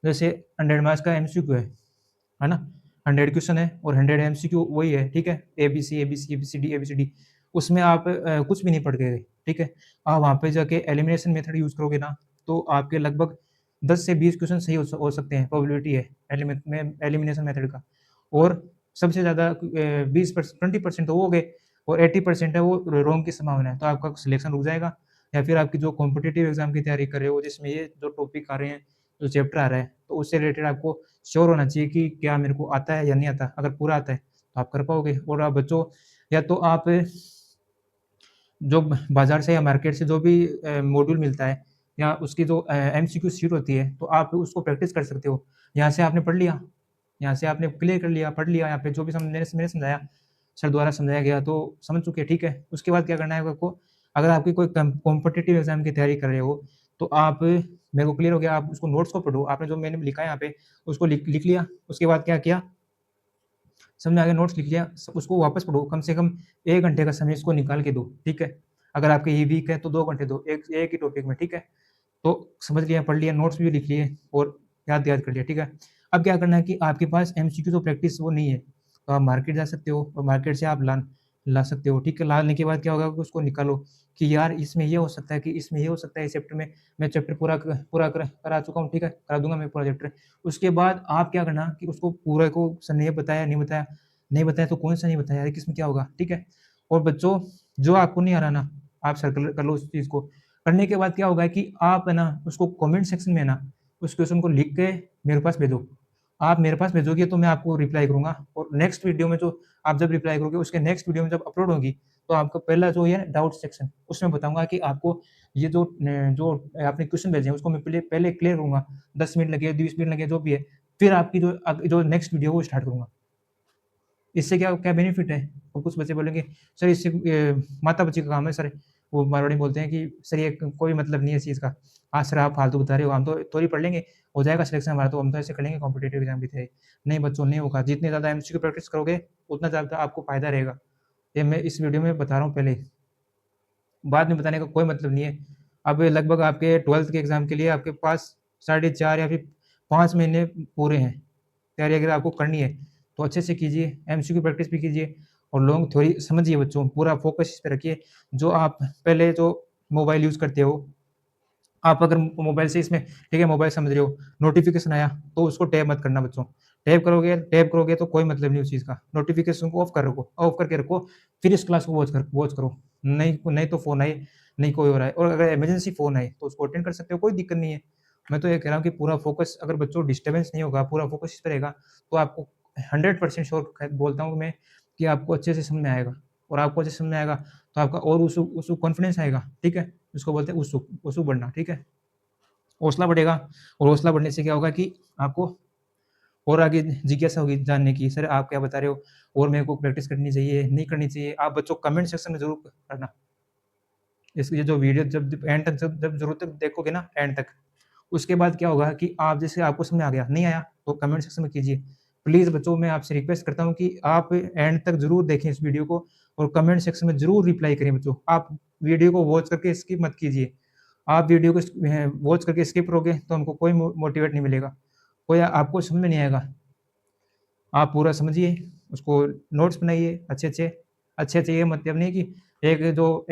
[SPEAKER 1] जैसे 100 मार्क्स का एमसीक्यू है ना, 100 क्वेश्चन है और 100 एमसीक्यू वही है, ठीक है, एबीसीडी। उसमें आप कुछ भी नहीं पढ़ के गए, ठीक है। आप वहाँ पे जाके एलिमिनेशन मेथड यूज करोगे ना, तो आपके लगभग 10 से 20 क्वेश्चन सही हो सकते हैं, प्रोबेबिलिटी है एलिमिनेशन मेथड का। और सबसे ज़्यादा 20% तो वो हो गए, और 80% है वो रॉन्ग की संभावना है, तो आपका सिलेक्शन रुक जाएगा। या फिर आपकी जो कॉम्पिटिटिव एग्जाम की तैयारी कर रहे हो, जिसमें ये जो टॉपिक आ रहे हैं, जो चैप्टर आ रहा है, तो उससे रिलेटेड आपको श्योर होना चाहिए कि क्या मेरे को आता है या नहीं आता। अगर पूरा आता है तो आप कर पाओगे। और आप बच्चों, या तो आप जो बाजार से या मार्केट से जो भी मॉड्यूल मिलता है या उसकी जो एमसीक्यू शीट होती है, तो आप उसको प्रैक्टिस कर सकते हो। यहाँ से आपने पढ़ लिया, यहाँ से आपने क्लियर कर लिया, पढ़ लिया, यहाँ पे जो भी मैंने समझाया, सर द्वारा समझाया गया तो समझ चुके, ठीक है। उसके बाद क्या करना है आपको, अगर आपकी कोई कॉम्पिटिटिव एग्जाम की तैयारी कर रहे हो, तो आप, मेरे को क्लियर हो गया, आप उसको नोट्स को पढ़ो। आपने जो मैंने लिखा है यहाँ पे उसको लिख लिया। उसके बाद क्या किया, समझ में आ गया, नोट्स लिख लिया, उसको वापस पढ़ो। कम से कम 1 घंटे का समय इसको निकाल के दो, ठीक है। अगर आपके ये वीक है तो 2 घंटे दो एक ही टॉपिक में, ठीक है। तो समझ लिया, पढ़ लिया, नोट्स भी लिख लिए और याद याद कर लिया, ठीक है। अब क्या करना है कि आपके पास एमसीक्यू तो प्रैक्टिस वो नहीं है, तो आप मार्केट जा सकते हो और मार्केट से आप ला सकते हो, ठीक है। लाने के बाद क्या होगा कि उसको निकालो कि यार इसमें ये हो सकता है, कि इसमें ये हो सकता है, इस चैप्टर में मैं चैप्टर करा चुका हूँ, ठीक है, करा दूंगा मैं पूरा चैप्टर। उसके बाद आप क्या करना कि उसको पूरा को सर ने बताया, नहीं बताया तो कौन सा नहीं बताया यार, किसमें क्या होगा, ठीक है। और बच्चों, जो आपको नहीं आ रहा ना, आप सर्कल कर लो उस चीज़ को। करने के बाद क्या होगा कि आप है ना उसको कमेंट सेक्शन में ना उस क्वेश्चन को लिख के मेरे पास भेजो। आप मेरे पास भेजोगे तो मैं आपको रिप्लाई करूँगा, और नेक्स्ट वीडियो में जो आप जब रिप्लाई करोगे उसके नेक्स्ट वीडियो में जब अपलोड होगी, तो आपका पहला जो है डाउट सेक्शन, उसमें बताऊँगा कि आपको ये जो आपने क्वेश्चन भेजे हैं उसको मैं पहले क्लियर करूँगा। 10 मिनट लगे, 20 मिनट लगे, जो भी है। फिर आपकी जो नेक्स्ट वीडियो है वो स्टार्ट करूँगा। इससे क्या क्या बेनिफिट है? तो कुछ बच्चे बोलेंगे सर इससे माता-पिता का काम है सर, वो मारवाड़ी में बोलते हैं कि सर ये कोई मतलब नहीं है इस चीज़ का। हाँ सर आप फालतू बता रहे हो, हम तो थोड़ी पढ़ लेंगे, हो जाएगा सिलेक्शन हमारा, तो हम तो ऐसे कर लेंगे कॉम्पिटिटिव एग्ज़ाम की तैयारी। नहीं बच्चों, नहीं होगा। जितने ज़्यादा एमसीक्यू प्रैक्टिस करोगे, उतना ज़्यादा आपको फ़ायदा रहेगा। ये मैं इस वीडियो में बता रहा हूँ पहले ही। बाद में बताने का कोई मतलब नहीं है। अब लगभग आपके 12th के एग्ज़ाम के लिए आपके पास साढ़े 4 या फिर 5 महीने पूरे हैं। तैयारी अगर आपको करनी है, तो अच्छे से कीजिए, एमसीक्यू प्रैक्टिस भी कीजिए और लॉन्ग थ्योरी समझिए बच्चों, पूरा फ़ोकस इस पे रखिए। जो आप पहले जो मोबाइल यूज़ करते हो, आप अगर मोबाइल से इसमें, ठीक है, मोबाइल समझ रहे हो, नोटिफ़िकेशन आया तो उसको टैब मत करना बच्चों। टैब करोगे तो कोई मतलब नहीं उस चीज़ का। नोटिफ़िकेशन को ऑफ करके रखो, फिर इस क्लास को वॉच करो। नहीं नहीं तो फ़ोन आए, नहीं कोई हो रहा है, और अगर इमरजेंसी फ़ोन आए तो उसको अटेंड कर सकते हो, कोई दिक्कत नहीं है। मैं तो ये कह रहा हूँ कि पूरा फ़ोकस, अगर बच्चों डिस्टर्बेंस नहीं होगा, पूरा फ़ोकस इस पे रहेगा, तो आपको 100% श्योर बोलता हूँ मैं कि आपको अच्छे से समझ में आएगा। और आपको अच्छे से समझ में आएगा तो आपका और उसुक कॉन्फिडेंस आएगा, ठीक है? जिसको बोलते हैं उसुक बढ़ना, ठीक है? हौसला बढ़ेगा, और हौसला बढ़ने से क्या होगा कि आपको और आगे जिज्ञासा होगी जानने की, सर आप क्या बता रहे हो और मेरे को प्रैक्टिस करनी चाहिए, नहीं करनी चाहिए? आप बच्चों कमेंट सेक्शन में ज़रूर करना। इसकी ये जो वीडियो जब एंड तक जब ज़रूरत तक देखोगे ना, एंड तक, उसके बाद क्या होगा कि आप जैसे आपको समझ में आ गया, नहीं आया तो कमेंट सेक्शन में कीजिए। प्लीज़ बच्चों, मैं आपसे रिक्वेस्ट करता हूँ कि आप एंड तक ज़रूर देखें इस वीडियो को और कमेंट सेक्शन में ज़रूर रिप्लाई करें बच्चों। आप वीडियो को वॉच करके स्किप मत कीजिए। आप वीडियो को वॉच करके स्किप करोगे तो हमको कोई मोटिवेट नहीं मिलेगा, कोई आपको समझ में नहीं आएगा। आप पूरा समझिए, उसको नोट्स बनाइए अच्छे-अच्छे, ये मतलब नहीं कि एक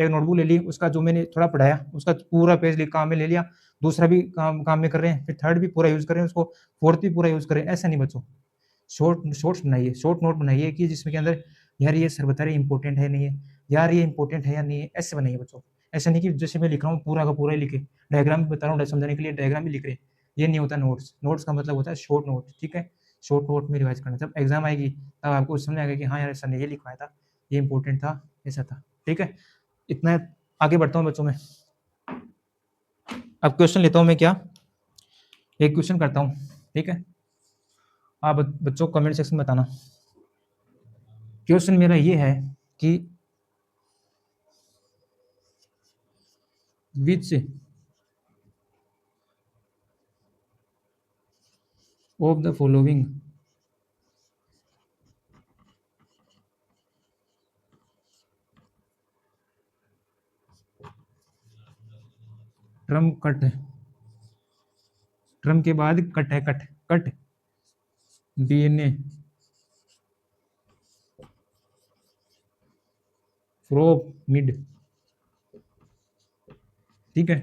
[SPEAKER 1] नोटबुक ले ली, उसका जो मैंने थोड़ा पढ़ाया, उसका पूरा पेज काम में ले लिया, दूसरा भी काम में कर रहे हैं, फिर थर्ड भी पूरा यूज़ कर रहे हैं उसको, फोर्थ भी पूरा यूज़ करें, ऐसा नहीं बच्चों। शॉर्ट्स बनाइए, शॉर्ट नोट बनाइए कि जिसमें के अंदर यार ये सर बता रहे इम्पोर्टेंट है नहीं है, यार ये इम्पोर्टेंट है या नहीं है, ऐसे बनाइए बच्चों। ऐसा नहीं कि जैसे मैं लिख रहा हूँ पूरा का पूरा ही लिखे, डायग्राम भी बता रहा हूँ समझाने के लिए डायग्राम भी लिख रहे हैं, ये नहीं होता नोट्स। नोट्स का मतलब होता है शॉर्ट नोट, ठीक है? शॉर्ट नोट में रिवाइज़ करना, जब एग्ज़ाम आएगी तब आपको समझ आएगा कि हाँ यार सर ने ये लिखवाया था, ये इम्पोर्टेंट था, ऐसा था, ठीक है? इतना आगे बढ़ता हूँ बच्चों मैं। अब क्वेश्चन लेता हूँ मैं क्या, एक क्वेश्चन करता हूँ, ठीक है? आप बच्चों कमेंट सेक्शन में बताना। क्वेश्चन मेरा ये है कि विच ऑफ द फॉलोइंग ट्रम कट है, ट्रम के बाद कट है, cut cut DNA from mid. ठीक है,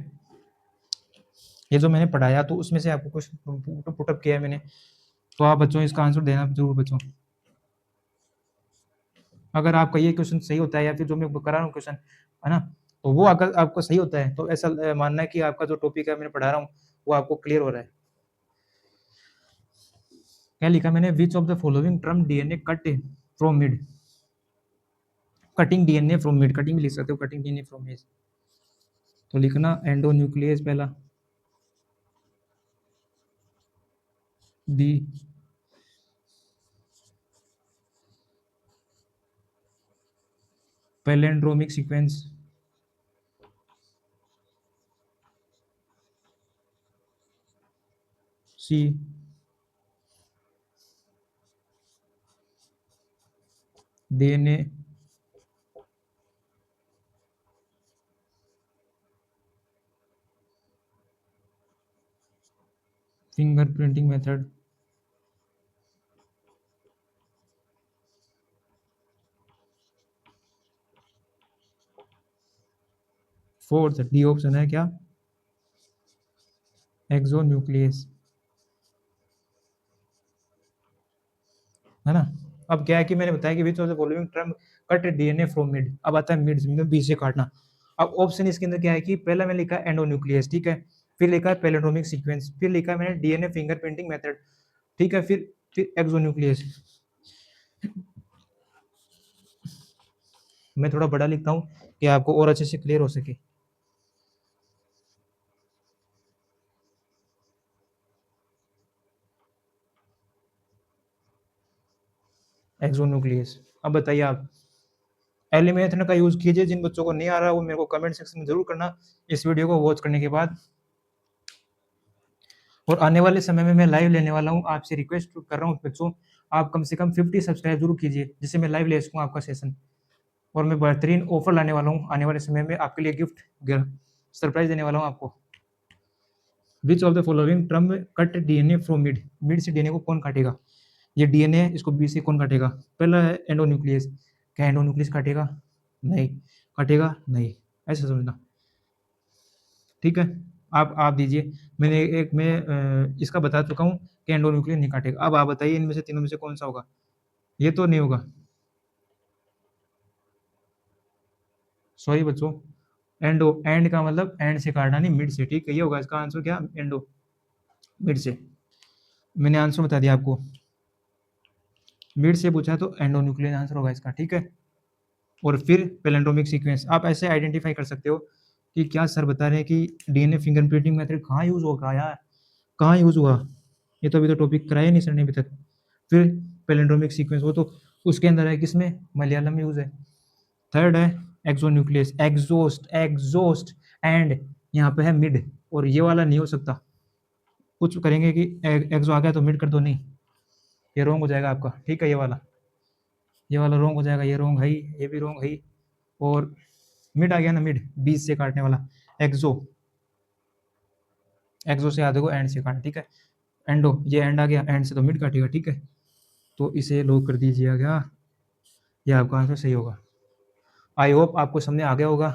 [SPEAKER 1] ये जो मैंने पढ़ाया तो उसमें से आपको कुछ पुटअप किया है मैंने, तो आप बच्चों इसका आंसर देना जरूर बच्चों। अगर आपका ये क्वेश्चन सही होता है या फिर जो मैं करा रहा हूँ क्वेश्चन, है ना, तो वो अगर आपको सही होता है तो ऐसा मानना है कि आपका जो टॉपिक है मैंने पढ़ा रहा हूँ वो आपको क्लियर हो रहा है। क्या लिखा मैंने, विच of the following term DNA cut from mid, cutting DNA from mid, cutting भी लिख सकते हो, कटिंग डीएनए फ्रॉम मिड, तो लिखना एंडोन्यूक्लियस पहला, B palindromic sequence, C DNA fingerprinting method, fourth D option है क्या, एक्सोन्यूक्लियस, है ना। अब क्या है कि मैंने बताया कि which of the following term cut DNA from mid, अब आता है मिड में बी से काटना। अब ऑप्शन इसके अंदर क्या है कि पहला मैंने लिखा एंडोन्यूक्लियस, ठीक है, फिर लिखा है पैलिंड्रोमिक सीक्वेंस, फिर लिखा है मैंने डीएनए फिंगरप्रिंटिंग मेथड, ठीक है, फिर एक्सोन्यूक्लियस। मैं थोड़ा बड़ा लिखता हूँ कि आपको और अच्छे से क्लियर हो सके। एक्सोन्यूक्लियस। अब बताइए आप एलिमेंट का यूज कीजिए, जिन बच्चों को नहीं आ रहा वो मेरे को कमेंट सेक्शन में जरूर करना इस वीडियो को वॉच करने के बाद। और आने वाले समय में मैं लाइव लेने वाला हूँ, आपसे रिक्वेस्ट कर रहा हूँ बच्चों, आप कम से कम 50 सब्सक्राइब जरूर कीजिए जिससे मैं लाइव ले सकूँ आपका सेशन। और मैं बेहतरीन ऑफर लाने वाला हूँ आने वाले समय में आपके लिए, गिफ्ट सरप्राइज देने वाला हूँ आपको। विच of the following term cut DNA from mid, mid से डीएनए को कौन काटेगा, ये डीएनए है, इसको बी से कौन काटेगा, पहला है एंडोन्यूक्लियस, क्या एंडोन्यूक्लियस काटेगा, नहीं काटेगा, नहीं, ऐसा समझना, ठीक है। आप दीजिए, मैंने एक मैं इसका बता चुका हूँ कि एंडोन्यूक्लियस नहीं काटेगा। अब आप बताइए इनमें से तीनों में से कौन सा होगा, ये तो नहीं होगा, सॉरी बच्चों, एंडो, एंड का मतलब एंड से काटना नहीं, मिड से, ठीक है, ये होगा इसका आंसर, क्या एंडो, मिड से। मैंने आंसर बता दिया आपको, मिड से पूछा तो एंडोन्यूक्लियस आंसर होगा इसका, ठीक है। और फिर पैलिंड्रोमिक सीक्वेंस, आप ऐसे आइडेंटिफाई कर सकते हो कि क्या सर बता रहे हैं कि डीएनए फिंगरप्रिंटिंग मेथड कहाँ यूज होगा यार, कहाँ यूज हुआ, ये तो अभी तो टॉपिक कराया नहीं सर ने अभी तक। फिर पैलिंड्रोमिक सीक्वेंस, वो तो उसके अंदर है, किसमें, मलयालम में यूज है। थर्ड है एक्सोन्यूक्लियस, एग्जोस्ट, एग्जोस्ट, एंड यहाँ पे है मिड, और ये वाला नहीं हो सकता, कुछ करेंगे कि एक्सो आ गया तो मिड कर दो, नहीं, ये रॉन्ग हो जाएगा आपका, ठीक है, ये वाला रॉन्ग हो जाएगा, ये रॉन्ग है ही, ये भी रॉन्ग है ही। और मिड आ गया ना, मिड बीच से काटने वाला, एक्सो, एक्सो से आधे को एंड से काट, ठीक है, एंडो, ये एंड आ गया, एंड से तो मिड काटेगा, ठीक है, तो इसे लॉक कर दीजिएगा, ये आपका आंसर सही होगा। आई होप आपको समझ आ गया होगा।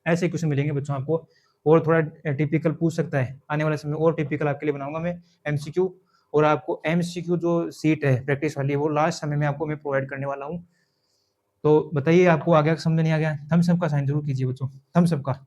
[SPEAKER 1] ऐसे क्वेश्चन मिलेंगे बच्चों आपको, और थोड़ा टिपिकल पूछ सकता है आने वाले समय, और टिपिकल आपके लिए बनाऊंगा मैं एमसीक्यू, और आपको एमसीक्यू जो सीट है प्रैक्टिस वाली, वो लास्ट समय में आपको मैं प्रोवाइड करने वाला हूँ। तो बताइए आपको आ गया, समझ नहीं आ गया, थम्स अप का साइन जरूर कीजिए बच्चों, थम्स अप का।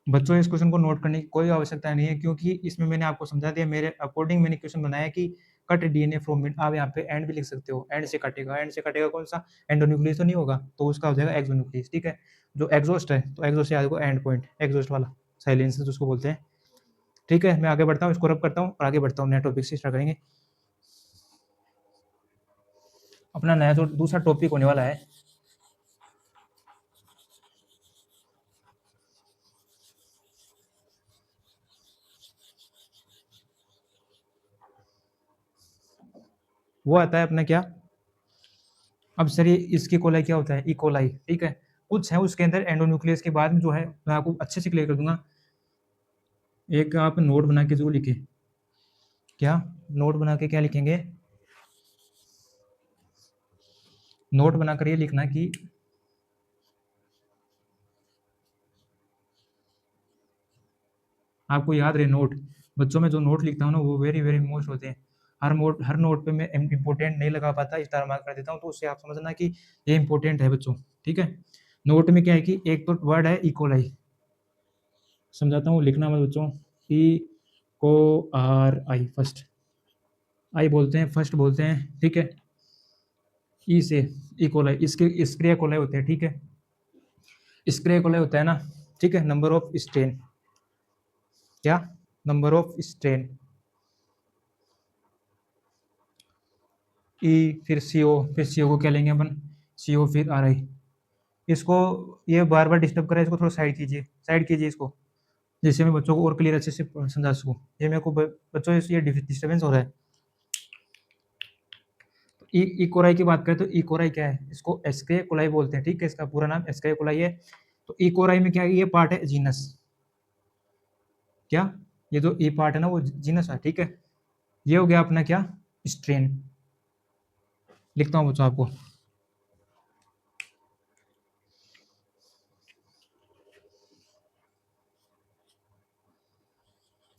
[SPEAKER 1] बच्चों इस क्वेश्चन को नोट करने की कोई आवश्यकता नहीं है, क्योंकि इसमें मैंने आपको समझा दिया, मेरे अकॉर्डिंग मैंने क्वेश्चन बनाया कि कट डीएनए फ्रॉम मिड, आप यहाँ पे एंड भी लिख सकते हो, एंड से कटेगा, एंड से कटेगा कौन सा, एंडोन्यूक्लियस तो नहीं होगा, तो उसका हो जाएगा एक्सोन्यूक्लियस, ठीक है। जो एग्जॉस्ट है तो एग्जॉस्ट से आगे एंड पॉइंट, एग्जॉस्ट वाला साइलेंस जिसको बोलते हैं, ठीक है। मैं आगे बढ़ता हूँ, इसको रब करता हूँ और आगे बढ़ता हूँ, नए टॉपिक से स्टार्ट करेंगे। अपना नया जो दूसरा टॉपिक होने वाला है, वो आता है अपना क्या, अब सर ये इसकी कोलाई क्या होता है, इकोलाई, ठीक है। कुछ है उसके अंदर एंडोन्यूक्लियस के बाद में जो है मैं आपको अच्छे से क्लियर कर दूंगा। एक आप नोट बना के जरूर लिखे, क्या नोट बना के क्या लिखेंगे, नोट बनाकर ये लिखना कि आपको याद रहे नोट, बच्चों में जो नोट लिखता हूँ ना वो वेरी वेरी मोस्ट होते हैं। हर नोट पे मैं इंपॉर्टेंट नहीं लगा पाता, स्टार मार्क कर देता हूँ, तो उससे आप समझना कि ये इंपॉर्टेंट है बच्चों, ठीक है। नोट में क्या है कि एक तो वर्ड है इकोलाई, समझाता हूँ, लिखना मत बच्चों, ई को आर आई, फर्स्ट आई बोलते हैं, फर्स्ट बोलते हैं, ठीक है। ई से इकोलाई, इसके स्क्रिया कोलाई होते हैं, ठीक है, स्क्रिया कोलाई होता है ना, ठीक है। नंबर ऑफ स्ट्रेन, क्या नंबर ऑफ स्ट्रेन, ई फिर सी ओ, फिर सी ओ को क्या लेंगे अपन, सी ओ फिर आर आई। इसको ये बार बार डिस्टर्ब कर रहा है, इसको थोड़ा साइड कीजिए इसको, जिससे मैं बच्चों को और क्लियर अच्छे से समझा सकूँ। ये मेरे को बच्चों ये डिस्टर्बेंस हो रहा है। ई कोलाई की बात करें तो ई कोलाई क्या है, इसको एस्के कोलाई बोलते हैं, ठीक है, इसका पूरा नाम एस्के कोलाई है। तो ई कोलाई में क्या है, ये पार्ट है जीनस, क्या ये जो ई पार्ट है ना वो जीनस है, ठीक है। ये हो गया अपना क्या, स्ट्रेन, लिखता हूँ बच्चों आपको,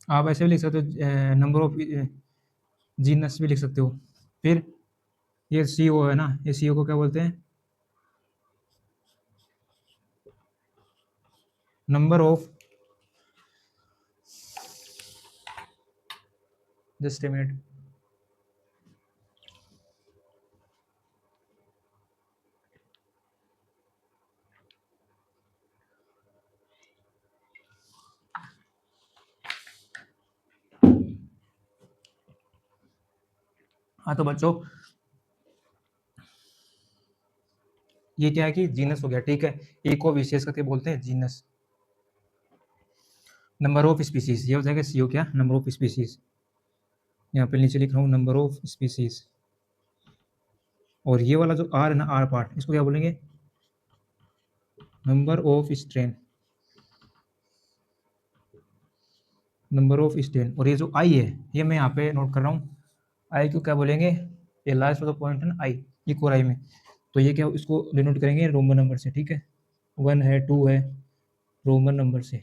[SPEAKER 1] आप ऐसे भी लिख सकते हो, नंबर ऑफ जीनस भी लिख सकते हो। फिर ये सी ओ है ना, ये सी ओ को क्या बोलते हैं, number of, just a minute, हाँ तो बच्चों ये क्या है कि जीनस हो गया, ठीक है। एक को विशेष करके बोलते हैं जीनस। नंबर ऑफ स्पीसीज, ये हो जाएगा सीओ, क्या नंबर ऑफ स्पीसीज, यहाँ पे नीचे लिख रहा हूँ नंबर ऑफ स्पीसीज। और ये वाला जो आर है ना, आर पार्ट, इसको क्या बोलेंगे, number of strain, number of strain. और ये जो आई है ये मैं यहाँ पे नोट कर रहा हूँ, आई को क्या बोलेंगे, ये लास्ट वाला पॉइंट है ना आई, इक्वल आई में, तो ये क्या इसको डिनोट करेंगे रोमन नंबर से, ठीक है। 1 है, 2 है, रोमन नंबर से,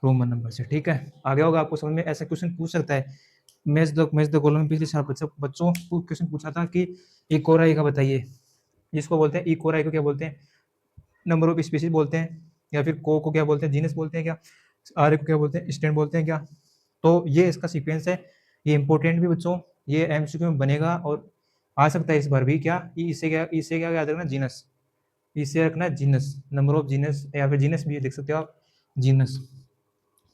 [SPEAKER 1] रोमन नंबर से, ठीक है। आगे होगा आपको समझ में, ऐसा क्वेश्चन पूछ सकता है। मैच द कॉलम में पिछले साल बच्चों को क्वेश्चन पूछा था कि इकोराई का बताइए, जिसको बोलते हैं इकोराई को क्या बोलते हैं, नंबर ऑफ स्पीसीज बोलते हैं, या फिर को क्या बोलते हैं, जीनस बोलते हैं क्या, आर को क्या बोलते हैं, स्टैंड बोलते हैं क्या। तो ये इसका सीक्वेंस है, ये इंपॉर्टेंट भी बच्चों, ये एमसीक्यू में बनेगा और आ सकता है इस बार भी, क्या इससे क्या याद रखना, जीनस, इससे रखना जीनस, नंबर ऑफ जीनस, या फिर जीनस भी लिख सकते हो आप, जीनस।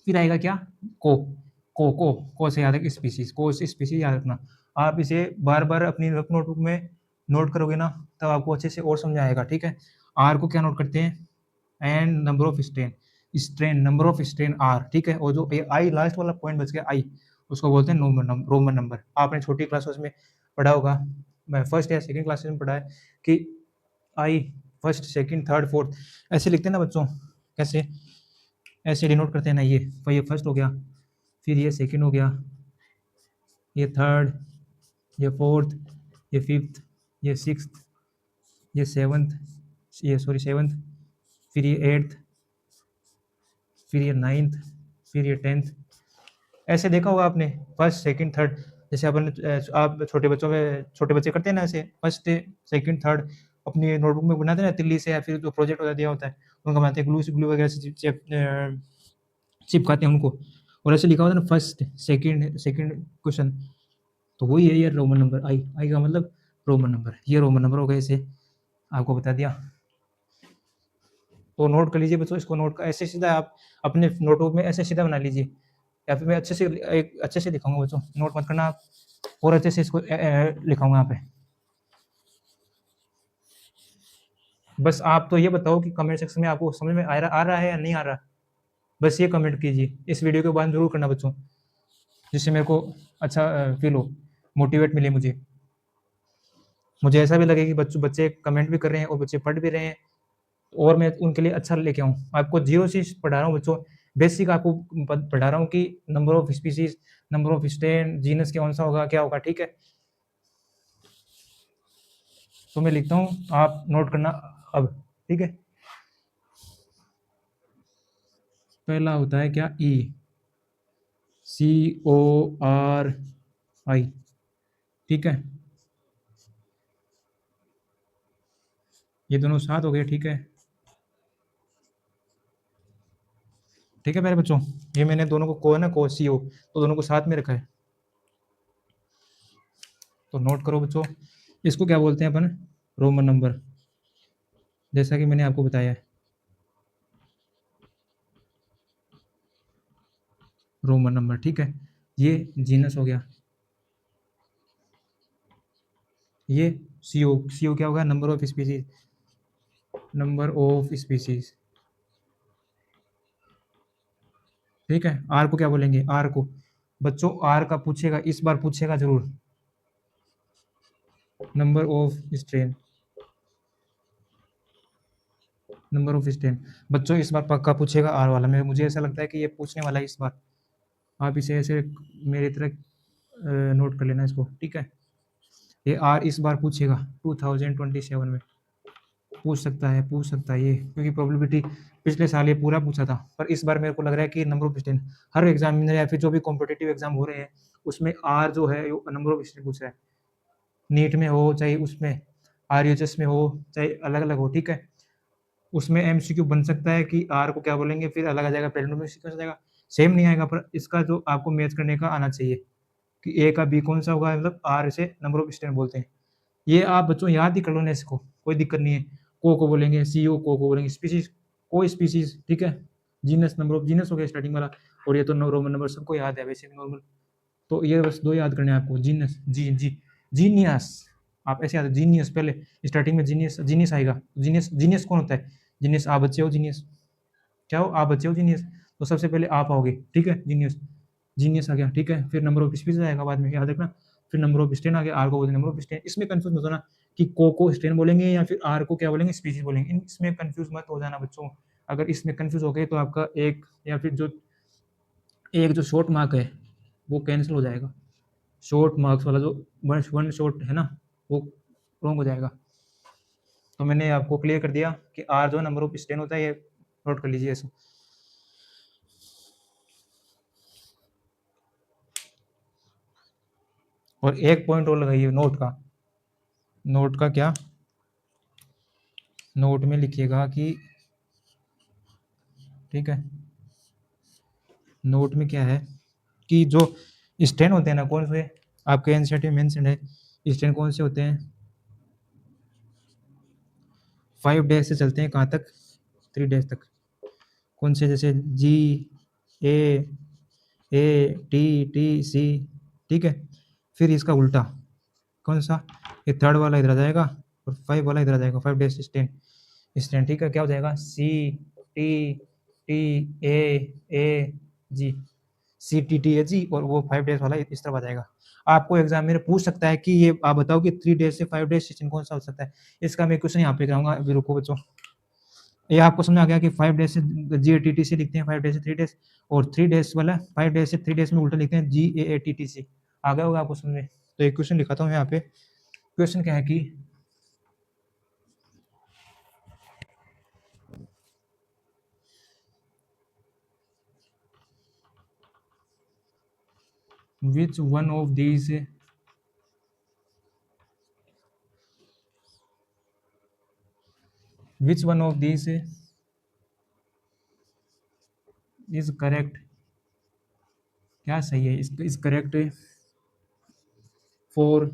[SPEAKER 1] फिर आएगा क्या, को को से याद रख स्पीसीज, को से स्पीसीज याद रखना। आप इसे बार बार अपनी नोटबुक में नोट करोगे ना तब आपको अच्छे से और समझ आएगा, ठीक है। आर को क्या नोट करते हैं, and number of strand, strand number of strand are, ठीक है। और जो आई लास्ट वाला पॉइंट बच गया आई, उसको बोलते हैं रोमन नंबर। आपने छोटी क्लासेस में पढ़ा होगा, मैं फर्स्ट या सेकंड क्लासेस में पढ़ा है कि आई फर्स्ट सेकंड थर्ड फोर्थ ऐसे लिखते हैं ना बच्चों, कैसे ऐसे डिनोट करते हैं ना, ये फर्स्ट हो गया, फिर ये सेकंड हो गया, ये थर्ड, ये फोर्थ, ये फिफ्थ, ये सिक्स्थ, ये सेवन्थ, फिर ये एट्थ, फिर ये नाइन्थ, फिर ये 10th। ऐसे देखा होगा आपने, फर्स्ट सेकंड थर्ड, जैसे अपन आप छोटे बच्चे करते हैं ना ऐसे, फर्स्ट सेकंड थर्ड अपनी नोटबुक में बनाते हैं ना तिल्ली से, या फिर जो प्रोजेक्ट होता दिया होता है उनका बनाते हैं, ग्लू वगैरह से चिपकाते हैं उनको, और ऐसे लिखा होता है ना फर्स्ट सेकंड क्वेश्चन, तो वही है ये रोमन नंबर, आई का मतलब रोमन नंबर, ये रोमन नंबर हो गए, इसे आपको बता दिया। तो नोट कर लीजिए बच्चों, इसको नोट ऐसे सीधा आप अपने नोटबुक में ऐसे सीधा बना लीजिए, या फिर मैं अच्छे से दिखाऊंगा बच्चों, नोट मत करना आप, और अच्छे से इसको लिखाऊंगा यहाँ पे। बस आप तो ये बताओ कि कमेंट सेक्शन में आपको समझ में आ रहा है या नहीं आ रहा, बस ये कमेंट कीजिए। इस वीडियो के बाद जरूर करना बच्चों, जिससे मेरे को अच्छा फील हो, मोटिवेट मिले मुझे ऐसा भी लगे कि बच्चे कमेंट भी कर रहे हैं और बच्चे पढ़ भी रहे हैं, और मैं उनके लिए अच्छा लेके आऊँ। आपको जीरो से पढ़ा रहा हूँ बच्चों, बेसिक आपको पढ़ा रहा हूँ कि number of species, number of strain, genus कौन सा होगा, क्या होगा, ठीक है। तो मैं लिखता हूँ, आप नोट करना अब, ठीक है। पहला होता है क्या, ई, CORI, ठीक है। ये दोनों साथ हो गए, ठीक है। ठीक है मेरे बच्चों, ये मैंने दोनों को है ना CO, तो दोनों को साथ में रखा है। तो नोट करो बच्चों, इसको क्या बोलते हैं अपन, रोमन नंबर, जैसा कि मैंने आपको बताया है, रोमन नंबर, ठीक है। ये जीनस हो गया, ये CO क्या होगा, number of species, number of species, ठीक है। आर को क्या बोलेंगे, आर को बच्चों, आर का पूछेगा, इस बार पूछेगा जरूर, number of strain, number of strain बच्चों, इस बार पक्का पूछेगा आर वाला, मुझे ऐसा लगता है कि ये पूछने वाला है इस बार। आप इसे ऐसे मेरी तरह नोट कर लेना इसको, ठीक है। ये आर इस बार पूछेगा 2027 में, पूछ सकता है ये, क्योंकि प्रोबेबिलिटी पिछले साल ये पूरा पूछा था, पर इस बार मेरे को लग रहा है कि number of student, her examiner या फिर जो भी कॉम्पिटेटिव एग्जाम हो रहे हैं उसमें आर जो है नंबर ऑफ स्टूडेंट पूछ रहा है, नीट में हो चाहे उसमें RUHS में हो चाहे अलग अलग हो, ठीक है। उसमें MCQ बन सकता है कि आर को क्या बोलेंगे, फिर अलग आ जाएगा, पेरिडोमिक सीक्वेंस आ जाएगा, सेम नहीं आएगा, पर इसका जो आपको मैच करने का आना चाहिए कि ए का बी कौन सा होगा, मतलब आर से नंबर ऑफ स्टूडेंट बोलते हैं। ये आप बच्चों याद ही कर लो ना इसको, कोई दिक्कत नहीं है। को बोलेंगे, CO को बोलेंगे, स्पीसीज को स्पीसीज, ठीक है। जीनस, नंबर ऑफ जीनस हो गया स्टार्टिंग वाला, और ये तो रोमन नंबर सबको याद है बेसिक नॉर्मल। तो ये बस दो याद करने हैं आपको, जीनस, जीनियस, आप ऐसे याद, जीनियस पहले स्टार्टिंग में जीनियस, जीनियस आएगा। जीनियस, जीनियस कौन होता है, जीनियस आप बच्चे हो, जीनियस क्या हो, आप बच्चे हो जीनियस, तो सबसे पहले आप आओगे, ठीक है। जीनियस, जीनियस आ गया, ठीक है। फिर नंबर ऑफ स्पीसीज आएगा बाद में, याद रखना। फिर नंबर ऑफ स्ट्रेन आ गया, आर को बोलते हैं नंबर ऑफ स्ट्रेन। इसमें कंफ्यूज मत होना कि को स्ट्रेन बोलेंगे या फिर आर को क्या बोलेंगे, स्पीसीज बोलेंगे, इसमें कंफ्यूज मत हो जाना बच्चों। अगर इसमें कंफ्यूज हो गए तो आपका एक या फिर जो शॉर्ट मार्क है वो कैंसिल हो जाएगा, शॉर्ट मार्क्स वाला जो वन शॉर्ट है ना, वो रॉन्ग हो जाएगा। तो मैंने आपको क्लियर कर दिया कि आर जो नंबर ऑफ स्ट्रेन होता है, ये नोट कर लीजिए ऐसे। और एक पॉइंट और लगाइए नोट का, नोट का क्या, नोट में लिखिएगा कि, ठीक है, नोट में क्या है कि जो स्टैंड होते हैं ना, कौन से आपके एनसीईआरटी में मेंशन है, स्टैंड कौन से होते हैं, 5 डैश से चलते हैं कहाँ तक, 3 डैश तक। कौन से, जैसे GAATTC, ठीक है। फिर इसका उल्टा कौन सा, ये थर्ड वाला इधर आ जाएगा और 5 वाला इधर आ जाएगा, 5 डैश स्टैंड, स्टैंड, ठीक है। क्या हो जाएगा, CTTAG, CTTAG, और वो 5 डेज वाला इस तरफ आ जाएगा। आपको एग्जाम में पूछ सकता है कि ये आप बताओ कि 3 डेज से 5 डेज सेशन कौन सा हो सकता है। इसका मैं क्वेश्चन यहाँ पे कराऊंगा, अभी रुको बच्चों। ये आपको समझ आ गया कि 5 डेज से GATT से लिखते हैं, 5 डेज से 3 डेज, और 3 डेज वाला 5 डेज से 3 डेज में उल्टा लिखते हैं, GAATTC। आ गया होगा आपको समझ में। तो एक क्वेश्चन लिखाता हूँ यहाँ पे, क्वेश्चन क्या है कि which one of these is correct, क्या सही है, is correct for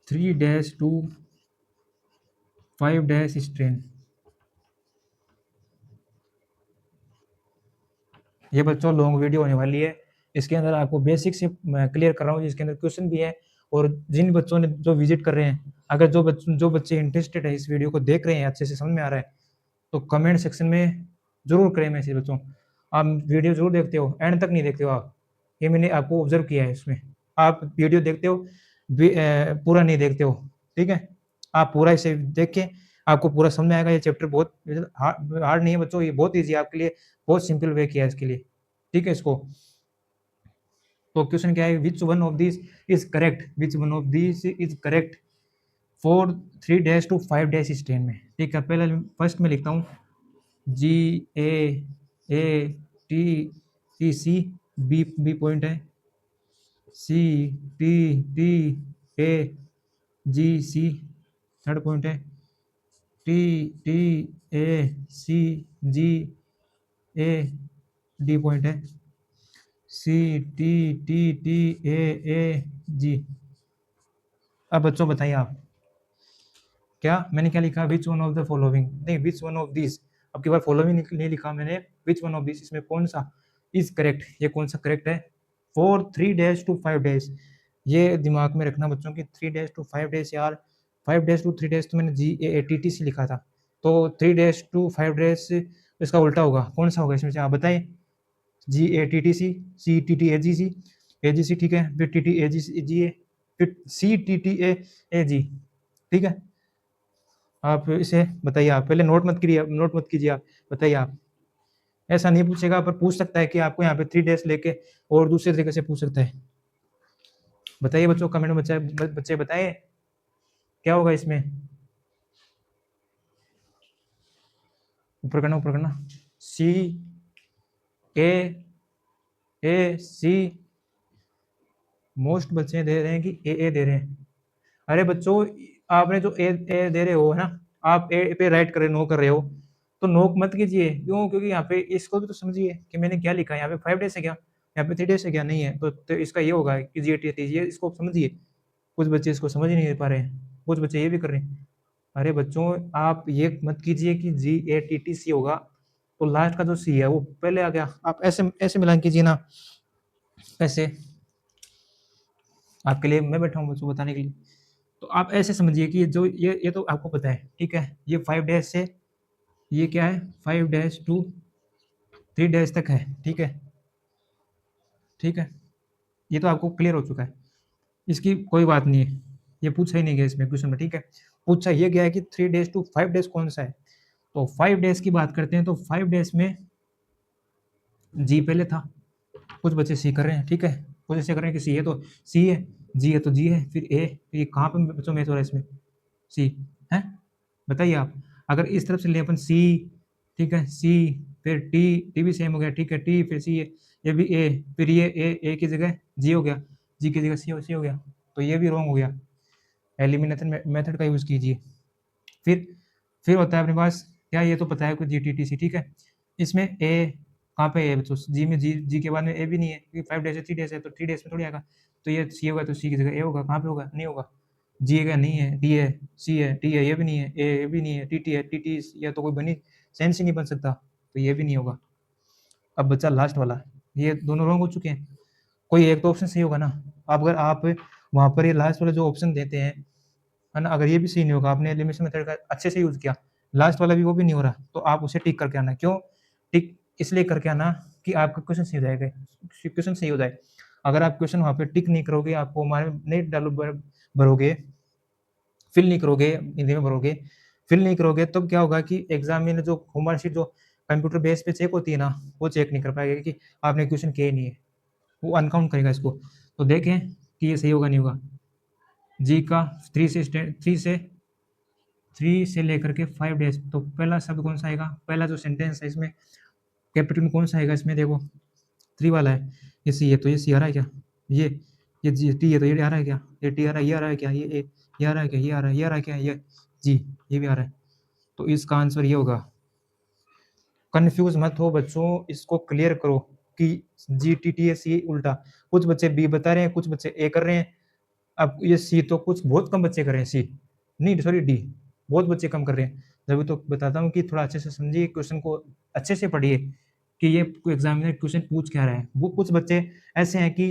[SPEAKER 1] 3 dash to 5 dash strand. ये बच्चों लॉन्ग वीडियो होने वाली है, इसके अंदर आपको बेसिक से मैं क्लियर कर रहा हूँ, जिसके अंदर क्वेश्चन भी है। और जिन बच्चों ने जो विजिट कर रहे हैं, अगर जो बच्चे इंटरेस्टेड है, इस वीडियो को देख रहे हैं, अच्छे से समझ में आ रहा है, तो कमेंट सेक्शन में जरूर करें मैसेज बच्चों। आप वीडियो जरूर देखते हो, एंड तक नहीं देखते हो आप, ये मैंने आपको ऑब्जर्व किया है इसमें। आप वीडियो देखते हो, पूरा नहीं देखते हो, ठीक है। आप पूरा इसे देख के आपको पूरा समझ में आएगा। ये चैप्टर बहुत हार्ड नहीं है बच्चों, ये बहुत ईजी है आपके लिए, बहुत सिंपल वे किया है इसके लिए, ठीक है। इसको तो क्वेश्चन क्या है, which one of this is correct, which one of this is correct for 3 to 5 strand में, ठीक है। पहले फर्स्ट में लिखता हूँ GAATTC, बी पॉइंट है, CTTAGC थर्ड पॉइंट है, TTACGAD पॉइंट है, CTTTAAG। अब बच्चों बताइए आप, क्या मैंने क्या लिखा, विच वन ऑफ द फॉलोइंग, नहीं विच वन ऑफ दिस, अब की बार फॉलोइंग नहीं लिखा मैंने, विच वन ऑफ दिस, इसमें कौन सा इज करेक्ट, ये कौन सा करेक्ट है फॉर 3 to 5 ये दिमाग में रखना बच्चों की 3 to 5 यार, 5 to 3 तो मैंने GAATTC लिखा था, तो 3 to 5 इसका उल्टा होगा, कौन सा होगा इसमें से आप बताइए। GATTC, CTTAGC, AGC, ठीक है, फिर TTAGA, फिर CTTAAG, ठीक है। आप इसे बताइए, आप पहले नोट मत कीजिए, आप बताइए। आप ऐसा नहीं पूछेगा, पर पूछ सकता है कि आपको यहाँ पे 3 लेके और दूसरे तरीके से पूछ सकता है। बताइए बच्चों, कमेंट में बच्चे बताइए क्या होगा इसमें। ऊपर करना CAAC, मोस्ट बच्चे दे रहे हैं कि ए दे रहे हैं। अरे बच्चों, आपने जो ए दे रहे हो है ना, आप ए पे राइट कर रहे, नो कर रहे हो, तो नो मत कीजिए, क्यों, क्योंकि यहाँ पे इसको भी तो समझिए कि मैंने क्या लिखा है, यहाँ पे 5 है क्या, यहाँ पे 3 है क्या, नहीं है, तो इसका ये होगा कि ये इसको समझिए। कुछ बच्चे इसको समझ ही नहीं पा रहे हैं, कुछ बच्चे ये भी कर रहे हैं। अरे बच्चों, आप ये मत कीजिए कि GATTC होगा तो लास्ट का जो सी है वो पहले आ गया, आप ऐसे ऐसे मिलान कीजिए ना, ऐसे। आपके लिए मैं बैठा हूँ बच्चों बताने के लिए, तो आप ऐसे समझिए कि जो ये तो आपको पता है, ठीक है। ये 5 से ये क्या है, 5 to 3 तक है, ठीक है, ठीक है। ये तो आपको क्लियर हो चुका है, इसकी कोई बात नहीं है, ये पूछा ही नहीं गया इसमें क्वेश्चन में, ठीक है। पूछा ये गया है कि 3 to 5 कौन सा है, तो 5 की बात करते हैं, तो 5 में जी पहले था, कुछ बच्चे सी कर रहे हैं, ठीक है, कुछ ऐसे कर रहे हैं कि सी है तो सी है, जी है तो जी है, फिर ए, तो ये कहाँ पे बच्चों मैच हो रहा है इसमें, सी है। बताइए आप, अगर इस तरफ से ले अपन सी, ठीक है, सी, फिर टी भी सेम हो गया, ठीक है, टी फिर सी है, ये भी ए, फिर ये ए की जगह जी हो गया, जी की जगह सी हो गया, तो ये भी रॉन्ग हो गया। एलिमिनेशन मेथड का यूज़ कीजिए। फिर होता है अपने पास क्या, ये तो पता है कुछ GTTC, ठीक है। इसमें ए कहाँ पे है बच्चों, जी में, जी के बाद में ए भी नहीं है, क्योंकि 5 है, 3 है, तो 3 में थोड़ी आएगा, तो ये सी होगा, तो सी की जगह ए होगा, कहाँ पे होगा, नहीं होगा। जी है, नहीं है, डी है, सी है, टी है, ये भी नहीं है, ए भी नहीं है, टी है, टी या तो कोई बनी सेंस ही नहीं बन सकता, तो ये भी नहीं होगा। अब बच्चा लास्ट वाला, ये दोनों रॉन्ग हो चुके हैं, कोई एक तो ऑप्शन सही होगा ना। अब अगर आप वहाँ पर ये लास्ट वाला जो ऑप्शन देते हैं, है ना, अगर ये भी सही नहीं होगा, आपने एलिमिनेशन मेथड का अच्छे से यूज़ किया, लास्ट वाला भी वो भी नहीं हो रहा, तो आप उसे टिक करके आना। क्यों टिक, इसलिए करके आना कि आपका क्वेश्चन सही हो जाएगा, क्वेश्चन सही हो जाए। अगर आप क्वेश्चन वहाँ पे टिक नहीं करोगे, आपको हमारे नहीं डालो भरोगे, फिल नहीं करोगे, हिंदी में भरोगे, फिल नहीं करोगे, तब क्या होगा कि एग्जाम में जो होमवर्क शीट जो कंप्यूटर बेस पे चेक होती है ना, वो चेक नहीं कर पाएगा कि आपने क्वेश्चन किया ही नहीं है, वो अनकाउंट करेगा इसको। तो देखें कि ये सही होगा नहीं होगा। जी का 3 से लेकर के 5 तो पहला शब्द कौन सा आएगा, पहला जो सेंटेंस है इसमें कैपिटल में कौन सा आएगा, इसमें देखो 3 वाला है, ये सी है, तो ये सी आ रहा है क्या, ये जी टी है, तो ये आ रहा है क्या, ये टी आ रहा है, ये आ रहा है क्या, ये आ रहा है क्या, ये आ रहा है, ये आ रहा है क्या, ये जी, ये भी आ रहा है, तो इसका आंसर ये होगा। कंफ्यूज मत हो बच्चों, इसको क्लियर करो कि GTTAC उल्टा, कुछ बच्चे बी बता रहे हैं, कुछ बच्चे ए कर रहे हैं। अब ये सी तो कुछ बहुत कम बच्चे कर रहे हैं, सी नहीं सॉरी डी, बहुत बच्चे कम कर रहे हैं। जब तो बताता हूँ कि थोड़ा अच्छे से समझिए क्वेश्चन को, अच्छे से पढ़िए, कि ये एग्जामिनर क्वेश्चन पूछ क्या रहा है। वो कुछ बच्चे ऐसे हैं कि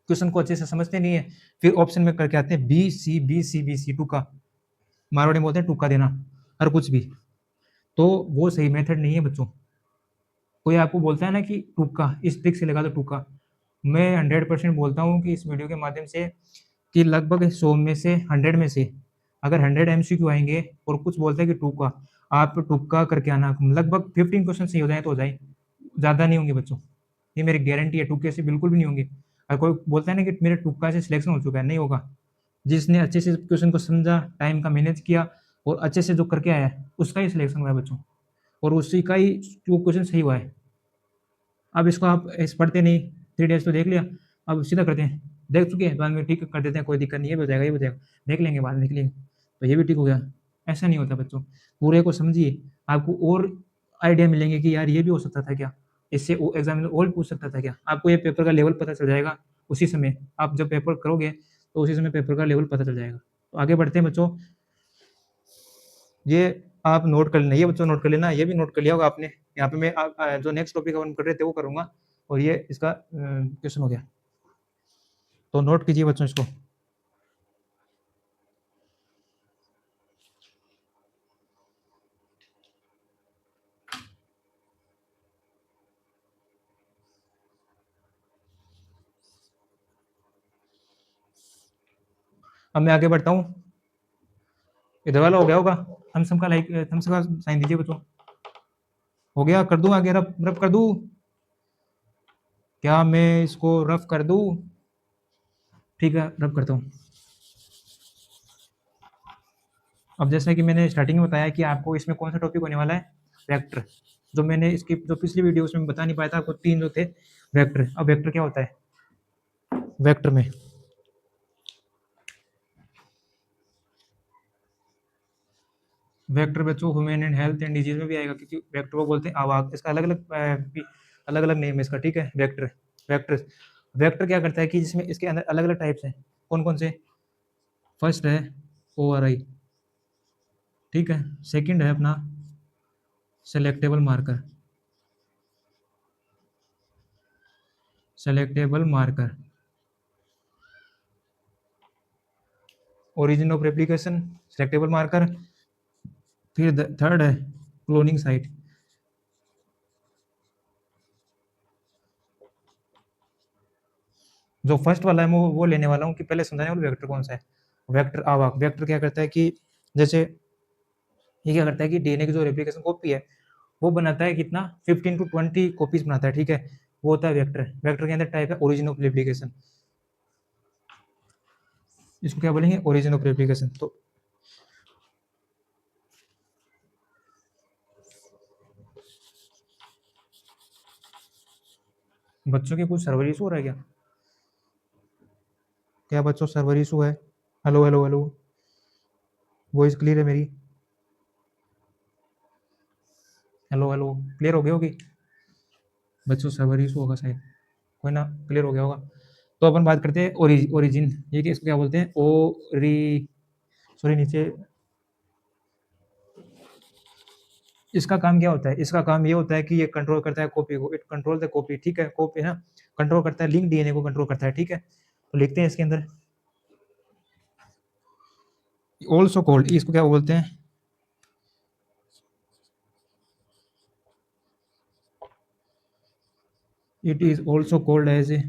[SPEAKER 1] क्वेश्चन को अच्छे से समझते नहीं है, फिर ऑप्शन में करके आते हैं B C B C B C, टूका, मारवाड़ी में बोलते हैं टूका देना और कुछ भी। तो वो सही मेथड नहीं है बच्चों। कोई आपको बोलता है ना कि टूका, इस ट्रिक से लगा दो टूका, मैं 100% बोलता हूँ कि इस वीडियो के माध्यम से कि लगभग 100 में से 100 में से अगर 100 MCQ आएंगे और कुछ बोलते हैं कि टूका, आप टूका करके आना, लगभग 15 क्वेश्चन सही हो जाए तो हो जाए, ज़्यादा नहीं होंगे बच्चों, ये मेरी गारंटी है। टूके से बिल्कुल भी नहीं होंगे। अगर कोई बोलता है ना कि मेरे टूका से सिलेक्शन हो चुका है, नहीं होगा। जिसने अच्छे से क्वेश्चन को समझा, टाइम का मैनेज किया और अच्छे से जो करके आया है, उसका ही सिलेक्शन हुआ है बच्चों, और उसी का ही जो क्वेश्चन सही हुआ है। अब इसको आप पढ़ते नहीं, 3 डेज तो देख लिया, अब सीधा करते हैं, देख चुके हैं बाद में ठीक कर देते हैं, कोई दिक्कत नहीं है, ये हो जाएगा, ये हो जाएगा, देख लेंगे बाद में, देख लेंगे तो ये भी ठीक हो गया। ऐसा नहीं होता बच्चों, पूरे को समझिए, आपको और आइडिया मिलेंगे कि यार ये भी हो सकता था क्या, इससे वो एग्जामिनर और पूछ सकता था क्या। आपको ये पेपर का लेवल पता चल जाएगा उसी समय, आप जब पेपर करोगे तो उसी समय पेपर का लेवल पता चल जाएगा। तो आगे बढ़ते हैं बच्चों, ये आप नोट कर लेना, ये बच्चों नोट कर लेना, ये भी नोट कर लिया होगा आपने। यहाँ पे मैं जो नेक्स्ट टॉपिक अपन कर रहे थे वो करूंगा, और ये इसका क्वेश्चन हो गया, तो नोट कीजिए बच्चों इसको। अब मैं आगे बढ़ता हूँ, इधर वाला हो गया होगा, थम्स अप का लाइक, थम्स अप का साइन दीजिए बच्चों। हो गया, कर दूं आगे, रफ रफ कर दूं, क्या मैं इसको रफ कर दूं? ठीक है, रफ करता हूँ। अब जैसा कि मैंने स्टार्टिंग में बताया कि आपको इसमें कौन सा टॉपिक होने वाला है, वेक्टर। जो मैंने इसकी जो पिछली वीडियो उसमें बता नहीं पाया था आपको, 3 जो थे वेक्टर। अब वेक्टर क्या होता है, वेक्टर में वेक्टर बच्चों human and health and disease में भी आएगा, क्योंकि वेक्टर को बोलते हैं आवाज, इसका अलग अलग अलग अलग नेम है इसका, ठीक है। वेक्टर, वेक्टर वेक्टर क्या करता है कि जिसमें इसके अंदर अलग अलग टाइप्स हैं, कौन कौन से, फर्स्ट है ORI, ठीक है। सेकंड है अपना selectable marker, selectable marker, origin of replication, selectable marker. फिर थर्ड है क्लोनिंग साइट। जो फर्स्ट वाला है मैं वो लेने वाला हूँ कि पहले समझाने वाला वेक्टर कौन सा है। वेक्टर आवाक, वेक्टर क्या करता है कि जैसे ये क्या करता है कि डीएनए की जो रेप्लिकेशन कॉपी है वो बनाता है कितना, 15 to 20 कॉपीज बनाता है, ठीक है। वो होता है वेक्टर। वेक्टर के अंदर टाइप है ओरिजिन ऑफ रेप्लिकेशन, इसको क्या बोलेंगे, ओरिजिन ऑफ रेप्लिकेशन। तो बच्चों के कुछ सर्वर इशू हो रहा है क्या, क्या बच्चों सर्वर इशू है? Hello hello hello, voice clear है मेरी? हेलो हेलो, क्लियर हो गई होगी बच्चों, सर्वर इशू होगा शायद, कोई ना, क्लियर हो गया होगा। तो अपन बात करते हैं ओरिजिन, ये कि इसको क्या बोलते हैं, सॉरी नीचे, इसका काम क्या होता है, इसका काम ये होता है कि ये कंट्रोल करता है कॉपी को, इट कंट्रोल द कॉपी, ठीक है। कॉपी है ना, कंट्रोल करता है, लिंक डीएनए को कंट्रोल करता है, ठीक है। तो लिखते हैं इसके अंदर ऑल्सो कॉल्ड, इसको क्या बोलते हैं, it is also called as a,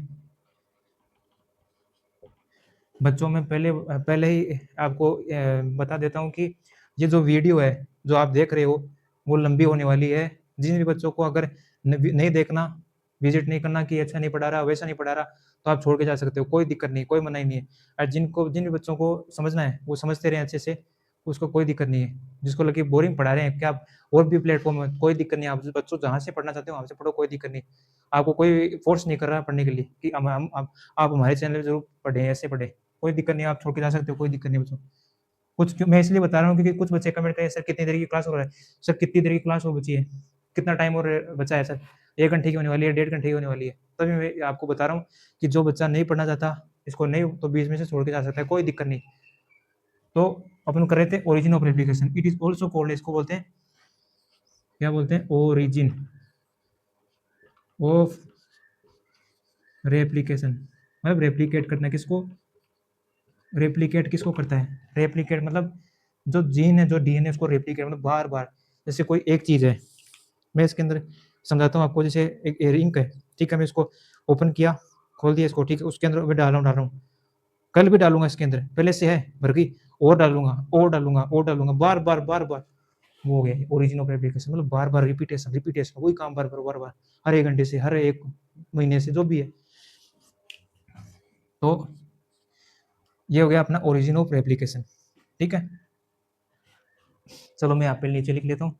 [SPEAKER 1] बच्चों में पहले पहले ही आपको बता देता हूँ कि ये जो वीडियो है जो आप देख रहे हो वो लंबी होने वाली है। जिन भी बच्चों को अगर नहीं देखना, विजिट नहीं करना कि अच्छा नहीं पढ़ा रहा, वैसा नहीं पढ़ा रहा, तो आप छोड़ के जा सकते हो, कोई दिक्कत नहीं, कोई मनाही नहीं है। और जिन भी बच्चों को समझना है वो समझते रहे अच्छे से, उसको कोई दिक्कत नहीं है। जिसको लगे बोरिंग पढ़ा रहे हैं क्या, आप और भी प्लेटफॉर्म है, कोई दिक्कत नहीं, आप बच्चों जहाँ से पढ़ना चाहते हो वहाँ से पढ़ो, कोई दिक्कत नहीं। आपको कोई फोर्स नहीं कर रहा पढ़ने के लिए कि आप हमारे चैनल पर जरूर पढ़े, ऐसे पढ़े, कोई दिक्कत नहीं, आप छोड़ के जा सकते हो, कोई दिक्कत नहीं बच्चों। कुछ क्यों मैं इसलिए बता रहा हूँ क्योंकि कुछ बच्चे कमेंट करें सर कितनी देर की क्लास हो रहा है, सर कितनी देर की क्लास हो बची है, कितना टाइम और बचा है सर, 1 घंटे की होने वाली है, 1.5 घंटे की होने वाली है। तभी मैं आपको बता रहा हूँ कि जो बच्चा नहीं पढ़ना चाहता, इसको नहीं तो बीच में से छोड़ के जा सकता है, कोई दिक्कत नहीं। तो अपन कर रहे थे origin of replication, it is also called, इसको बोलते हैं क्या बोलते हैं, ओरिजिन ऑफ रेप्लिकेशन, मतलब रेप्लिकेट करना किसको, रेप्लिकेट किसको करता है, रेप्लिकेट मतलब जो जीन है जो डीएनए उसको रेप्लिकेट मतलब बार बार, जैसे कोई एक चीज़ है, मैं इसके अंदर समझाता हूँ आपको, जैसे एक इंक है, ठीक है, मैं इसको ओपन किया, खोल दिया इसको, ठीक है, उसके अंदर मैं डाल रहा हूँ, कल भी डालूंगा इसके अंदर, पहले से है भर गई, और डालूंगा और डालूंगा और डालूंगा, बार बार बार बार, वो हो गया ओरिजिन ऑफ रेप्लिकेशन, मतलब बार बार रिपीटेशन रिपीटेशन, वही काम बार बार बार बार, हर एक घंटे से, हर एक महीने से, जो भी है। तो ये हो गया अपना ओरिजिन ऑफ रेप्लिकेशन, ठीक है। चलो मैं यहाँ पे नीचे लिख लेता हूँ,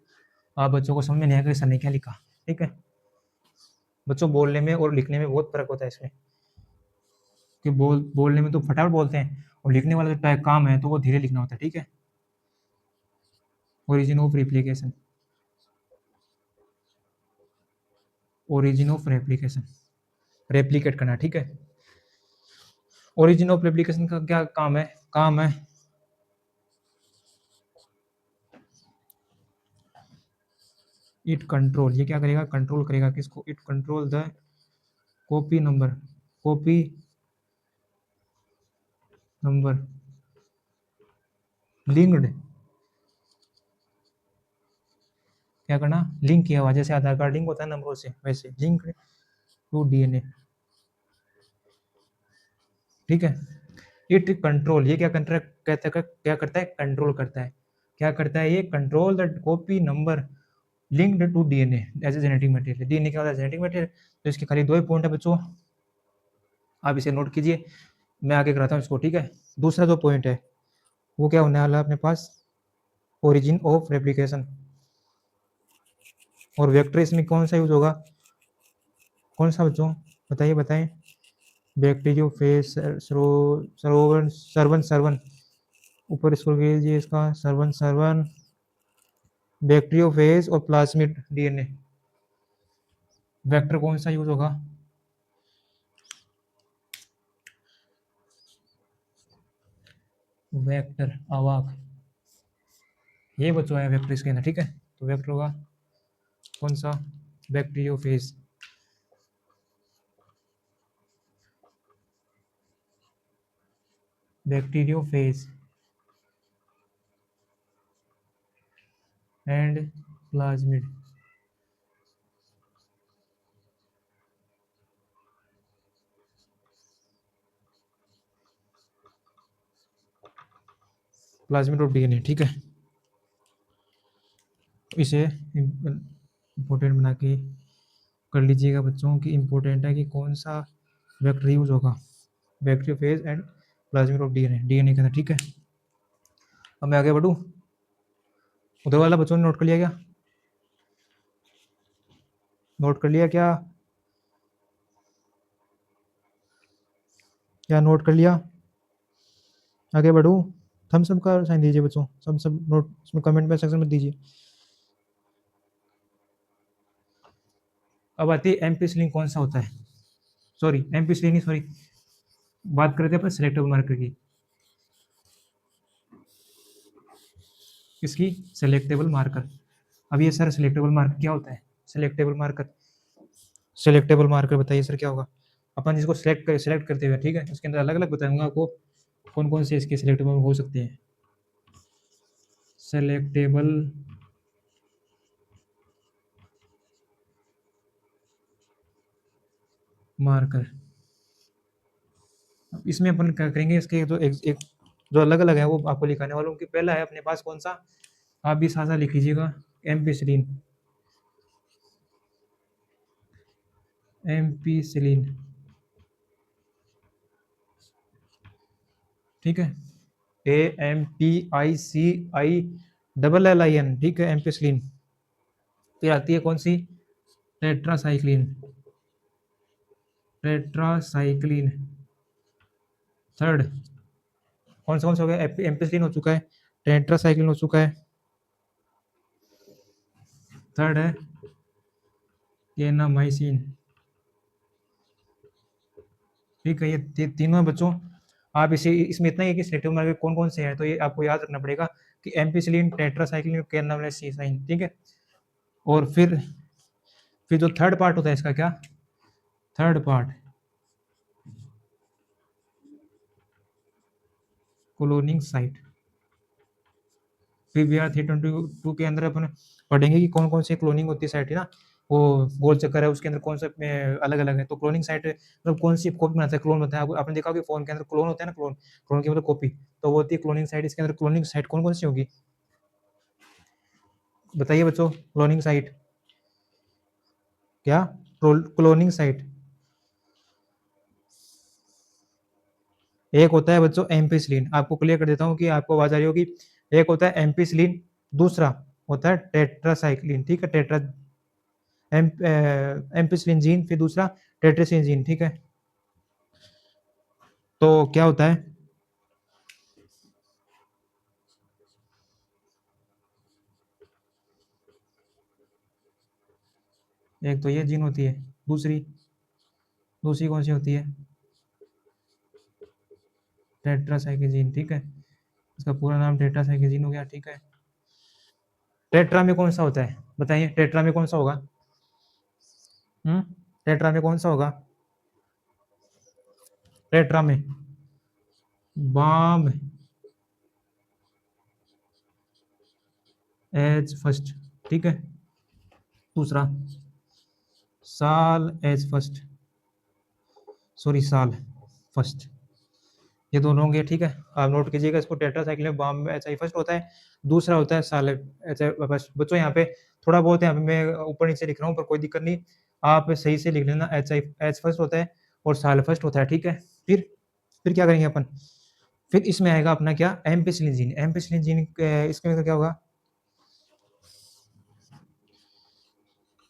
[SPEAKER 1] आप बच्चों को समझ में नहीं आएगा सर ने क्या लिखा, ठीक है। बच्चों बोलने में और लिखने में बहुत फर्क होता है इसमें, कि बोलने में तो फटाफट बोलते हैं, और लिखने वाला जो टाइप काम है तो वो धीरे लिखना होता है, ठीक है। Origin of replication, origin of replication, replicate करना, ठीक है। ओरिजिन ऑफ रेप्लिकेशन का क्या काम है इट कंट्रोल, ये क्या करेगा, कंट्रोल करेगा किसको, it control the copy number, copy number linked, क्या करना, लिंक किया हुआ, जैसे आधार कार्ड लिंक होता है नंबरों से, वैसे लिंक टू डीएनए, ठीक है। इट कंट्रोल, ये क्या करता है, क्या करता है, कंट्रोल करता है, क्या करता है ये, control the copy number linked to DNA as a genetic material, DNA क्या होता है, जेनेटिक मटेरियल। तो इसके खाली दो ही पॉइंट है बच्चों, आप इसे नोट कीजिए, मैं आगे कराता हूँ इसको, ठीक है। दूसरा जो पॉइंट है वो क्या होने वाला है अपने पास, ओरिजिन ऑफ रेप्लिकेशन, और वेक्टर इसमें कौन सा यूज होगा, कौन सा बच्चों, बताइए बताएं, बैक्टीरियोफेज, सर्वन सर्वन सर्वन, ऊपर स्क्रॉल कीजिए इसका, सर्वन सर्वन, बैक्टीरियोफेज और प्लाज्मिड डीएनए, वेक्टर कौन सा यूज होगा, वेक्टर अवाक, ये बच्चों है वेक्टर इसके अंदर, ठीक है। तो वेक्टर होगा कौन सा, bacteriophage, bacteriophage and plasmid, plasmid of DNA, ठीक है। इसे इम्पोर्टेंट बना के कर लीजिएगा बच्चों की, इम्पोर्टेंट है कि कौन सा वेक्टर यूज होगा, bacteriophage and plasmid of DNA, DNA के अंदर, ठीक है। अब मैं आगे बढ़ूँ, उधर वाला बच्चों ने नोट कर लिया क्या, नोट कर लिया क्या, क्या नोट कर लिया, आगे बढ़ूँ, थम्स अप का साइन दीजिए बच्चों, सब नोट इसमें कमेंट में सेक्शन में दीजिए। अब आती है एम्पिसिलिन कौन सा होता है, सॉरी एम्पिसिलिन ही, सॉरी बात करते हैं अपन सिलेक्टेबल मार्कर की, किसकी, सिलेक्टेबल मार्कर। अब ये सर सिलेक्टेबल मार्कर क्या होता है, सिलेक्टेबल मार्कर, सिलेक्टेबल मार्कर बताइए सर क्या होगा, अपन जिसको सिलेक्ट करते हुए, ठीक है, उसके अंदर अलग अलग बताऊंगा आपको कौन कौन से इसके सिलेक्टेबल हो सकते हैं, सिलेक्टेबल मार्कर। इसमें अपन क्या करेंगे, इसके जो एक जो अलग अलग है वो आपको लिखाने वालों की, पहला है अपने पास कौन सा, आप भी साथ साथ लिख लीजिएगा, एम्पिसिलिन, एम्पिसिलिन, ठीक है, AMPICILLIN, ठीक है, एम्पिसिलिन। फिर आती है कौन सी, टेट्रासाइक्लिन, टेट्रासाइक्लिन, थर्ड कौन सा हो गया, एम्पिसिलिन हो चुका है, टेट्रासाइक्लिन हो चुका है, थर्ड है केनामाइसिन, ठीक है। ये तीनों बच्चों, आप इसे इसमें इतना ही है कि सिलेक्टिव मार्कर कौन कौन से हैं, तो ये आपको याद रखना पड़ेगा कि एम्पिसिलिन, टेट्रासाइक्लिन, केनामाइसिन, ठीक है। और फिर फिर जो थर्ड पार्ट होता है इसका, क्या थर्ड पार्ट, क्लोनिंग साइट। फिर वी आर 322 के अंदर अपन पढ़ेंगे कि कौन कौन सी क्लोनिंग होती है साइट है ना, वो गोल चक्कर है उसके अंदर कौन सा अलग अलग है। तो क्लोनिंग साइट मतलब कौन सी कॉपी बनाता है, क्लोन बनाता है। आपने देखा होगा फोन के अंदर क्लोन होता है ना, क्लोन, क्लोन की मतलब कॉपी, तो वो होती है क्लोनिंग साइट। इसके अंदर क्लोनिंग साइट कौन कौन सी होगी, बताइए बच्चों। क्लोनिंग साइट क्या, क्लोनिंग साइट एक होता है बच्चों एम्पिसिलिन, आपको क्लियर कर देता हूँ कि आपको आवाज आ रही होगी। एक होता है एम्पिसिलिन, दूसरा होता है टेट्रासाइक्लिन, ठीक है, एम्पिसिलिन जीन, फिर दूसरा टेट्रासिन जीन, ठीक है। तो क्या होता है, एक तो ये जीन होती है, दूसरी दूसरी कौन सी होती है, टेट्रासाइक्लिन, ठीक है। इसका पूरा नाम टेट्रासाइक्लिन हो गया, ठीक है। टेट्रा में कौन सा होता है, बताइए टेट्रा में कौन सा होगा। हम्म, टेट्रा में कौन सा होगा, टेट्रा में बाम एज फर्स्ट, ठीक है। दूसरा साल एज फर्स्ट, सॉरी साल फर्स्ट, ये दोनों होंगे, ठीक है। आप नोट कीजिएगा इसको, टेट्रासाइक्लिन में बाम में एच आई फर्स्ट होता है, दूसरा होता है साल एच आई फर्स्ट। बच्चों यहाँ पे थोड़ा बहुत यहाँ पे मैं ऊपर नीचे लिख रहा हूँ, पर कोई दिक्कत नहीं, आप सही से लिख लेना। एच आई एच फर्स्ट होता है और साल फर्स्ट होता है, ठीक है। फिर क्या करेंगे अपन, फिर इसमें आएगा अपना क्या, एम्पिसिलिन जीन। एम्पिसिलिन जीन इसके अंदर क्या होगा,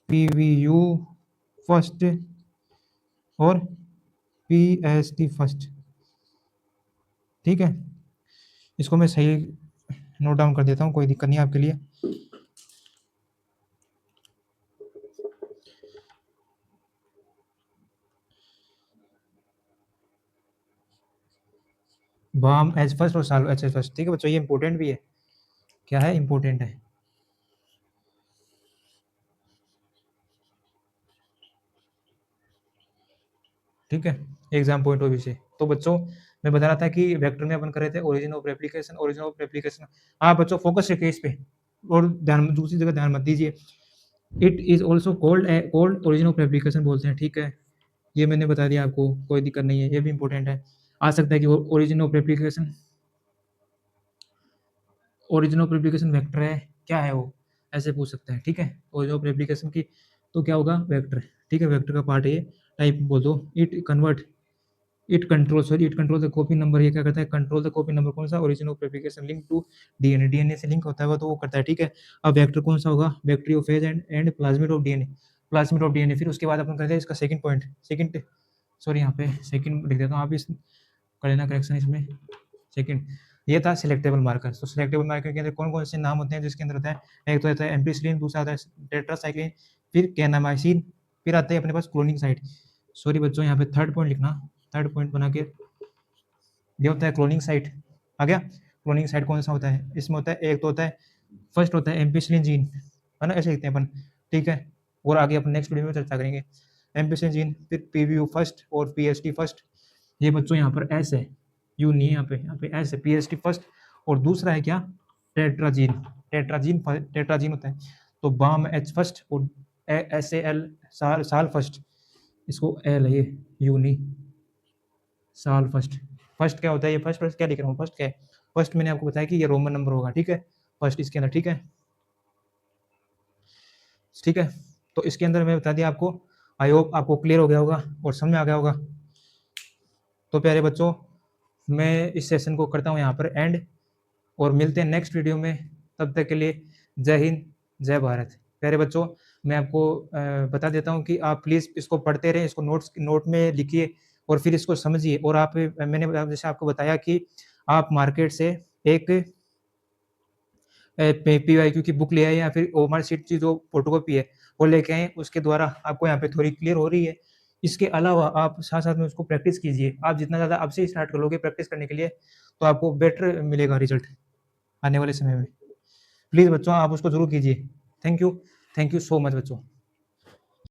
[SPEAKER 1] पीवीयू फर्स्ट और पीएसटी फर्स्ट, ठीक है। इसको मैं सही नोट डाउन कर देता हूँ, कोई दिक्कत नहीं आपके लिए। बाम एच फर्स्ट और साल एच फर्स्ट, ठीक है बच्चों, ये इंपॉर्टेंट भी है, क्या है, इंपॉर्टेंट है, ठीक है, एग्जाम पॉइंट ऑफ व्यू से। तो बच्चों मैं बता रहा था कि वेक्टर में अपन कर रहे थे origin of replication, origin of replication. आप बच्चों फोकस रखिए इस पे, और ध्यान दूसरी जगह ध्यान मत दीजिए। It is also cold origin of replication बोलते हैं, ठीक है। ये मैंने बता दिया आपको, कोई दिक्कत नहीं है, ये भी इंपॉर्टेंट है। आ सकता है कि origin of replication, origin of replication vector है, क्या है वो, ऐसे पूछ सकता है, ठीक है। ओरिजिन ऑफ रेप्लिकेशन की तो क्या होगा, वेक्टर, ठीक है, वेक्टर का पार्ट है, टाइप बोल दो। It convert, it control the copy number, ये क्या करता है, कंट्रोल द कॉपी नंबर, कौन सा, origin of replication link to DNA, DNA से लिंक होता है वो, तो वो करता है, ठीक है। अब वेक्टर कौन सा होगा, bacteriophage and plasmid of DNA, plasmid of DNA. फिर उसके बाद अपन करते हैं इसका सेकंड पॉइंट, सेकंड, सॉरी यहाँ पे सेकंड लिख देता हूँ, आप इस कर लेना करेक्शन इसमें। सेकंड ये था सिलेक्टेबल मार्कर। तो सिलेक्टेबल मार्कर के अंदर कौन कौन से नाम होते हैं, जिसके अंदर होता है, एक तो होता है एम्पिसिलिन, दूसरा होता है टेट्रासाइक्लिन, फिर कैनामाइसिन, फिर आता है अपने पास क्लोनिंग साइट। सॉरी बच्चों यहाँ पे थर्ड पॉइंट लिखना, थर्ड पॉइंट बना के, ये होता है क्लोनिंग साइट, आ गया। क्लोनिंग साइट कौन सा होता है, इसमें होता है, एक तो होता है फर्स्ट होता है एम्पिसिलिन जीन, है ना, ऐसे लिखते हैं अपन, ठीक है। और आगे अपन नेक्स्ट वीडियो में चर्चा करेंगे। एम्पिसिलिन जीन, फिर पीवीयू फर्स्ट और पीएसटी फर्स्ट, ये बच्चों यहाँ पर एस है, यू नहीं है, यहाँ पे एस है, पीएसटी फर्स्ट। और दूसरा है क्या, टेट्राजीन, टेट्राजीन होता है। तो बाम एच फर्स्ट और एस ए एल साल, साल फर्स्ट, इसको एल है ये, यू नहीं, साल फर्स्ट। फर्स्ट क्या होता है, ये फर्स्ट, फर्स्ट क्या लिख रहा हूँ, फर्स्ट क्या है, फर्स्ट मैंने आपको बताया कि ये रोमन नंबर होगा, ठीक है, फर्स्ट इसके अंदर, ठीक है, ठीक है। तो इसके अंदर मैं बता दिया आपको, आई होप आपको क्लियर हो गया होगा और समझ में आ गया होगा। तो प्यारे बच्चों, मैं इस सेशन को करता हूँ यहाँ पर एंड, और मिलते हैं नेक्स्ट वीडियो में। तब तक के लिए जय हिंद, जय भारत। प्यारे बच्चों, मैं आपको बता देता हूँ कि आप प्लीज़ इसको पढ़ते रहें, इसको नोट में लिखिए और फिर इसको समझिए। और आप, मैंने जैसे आपको बताया कि आप मार्केट से एक PYQ की बुक ले आए, या फिर ओमआर शीट की जो फोटोकॉपी है वो लेके आए, उसके द्वारा आपको यहाँ पे थोड़ी क्लियर हो रही है। इसके अलावा आप साथ साथ में उसको प्रैक्टिस कीजिए। आप जितना ज़्यादा अब से स्टार्ट कर लोगे प्रैक्टिस करने के लिए, तो आपको बेटर मिलेगा रिजल्ट आने वाले समय में। प्लीज़ बच्चों आप उसको जरूर कीजिए। थैंक यू सो मच बच्चों।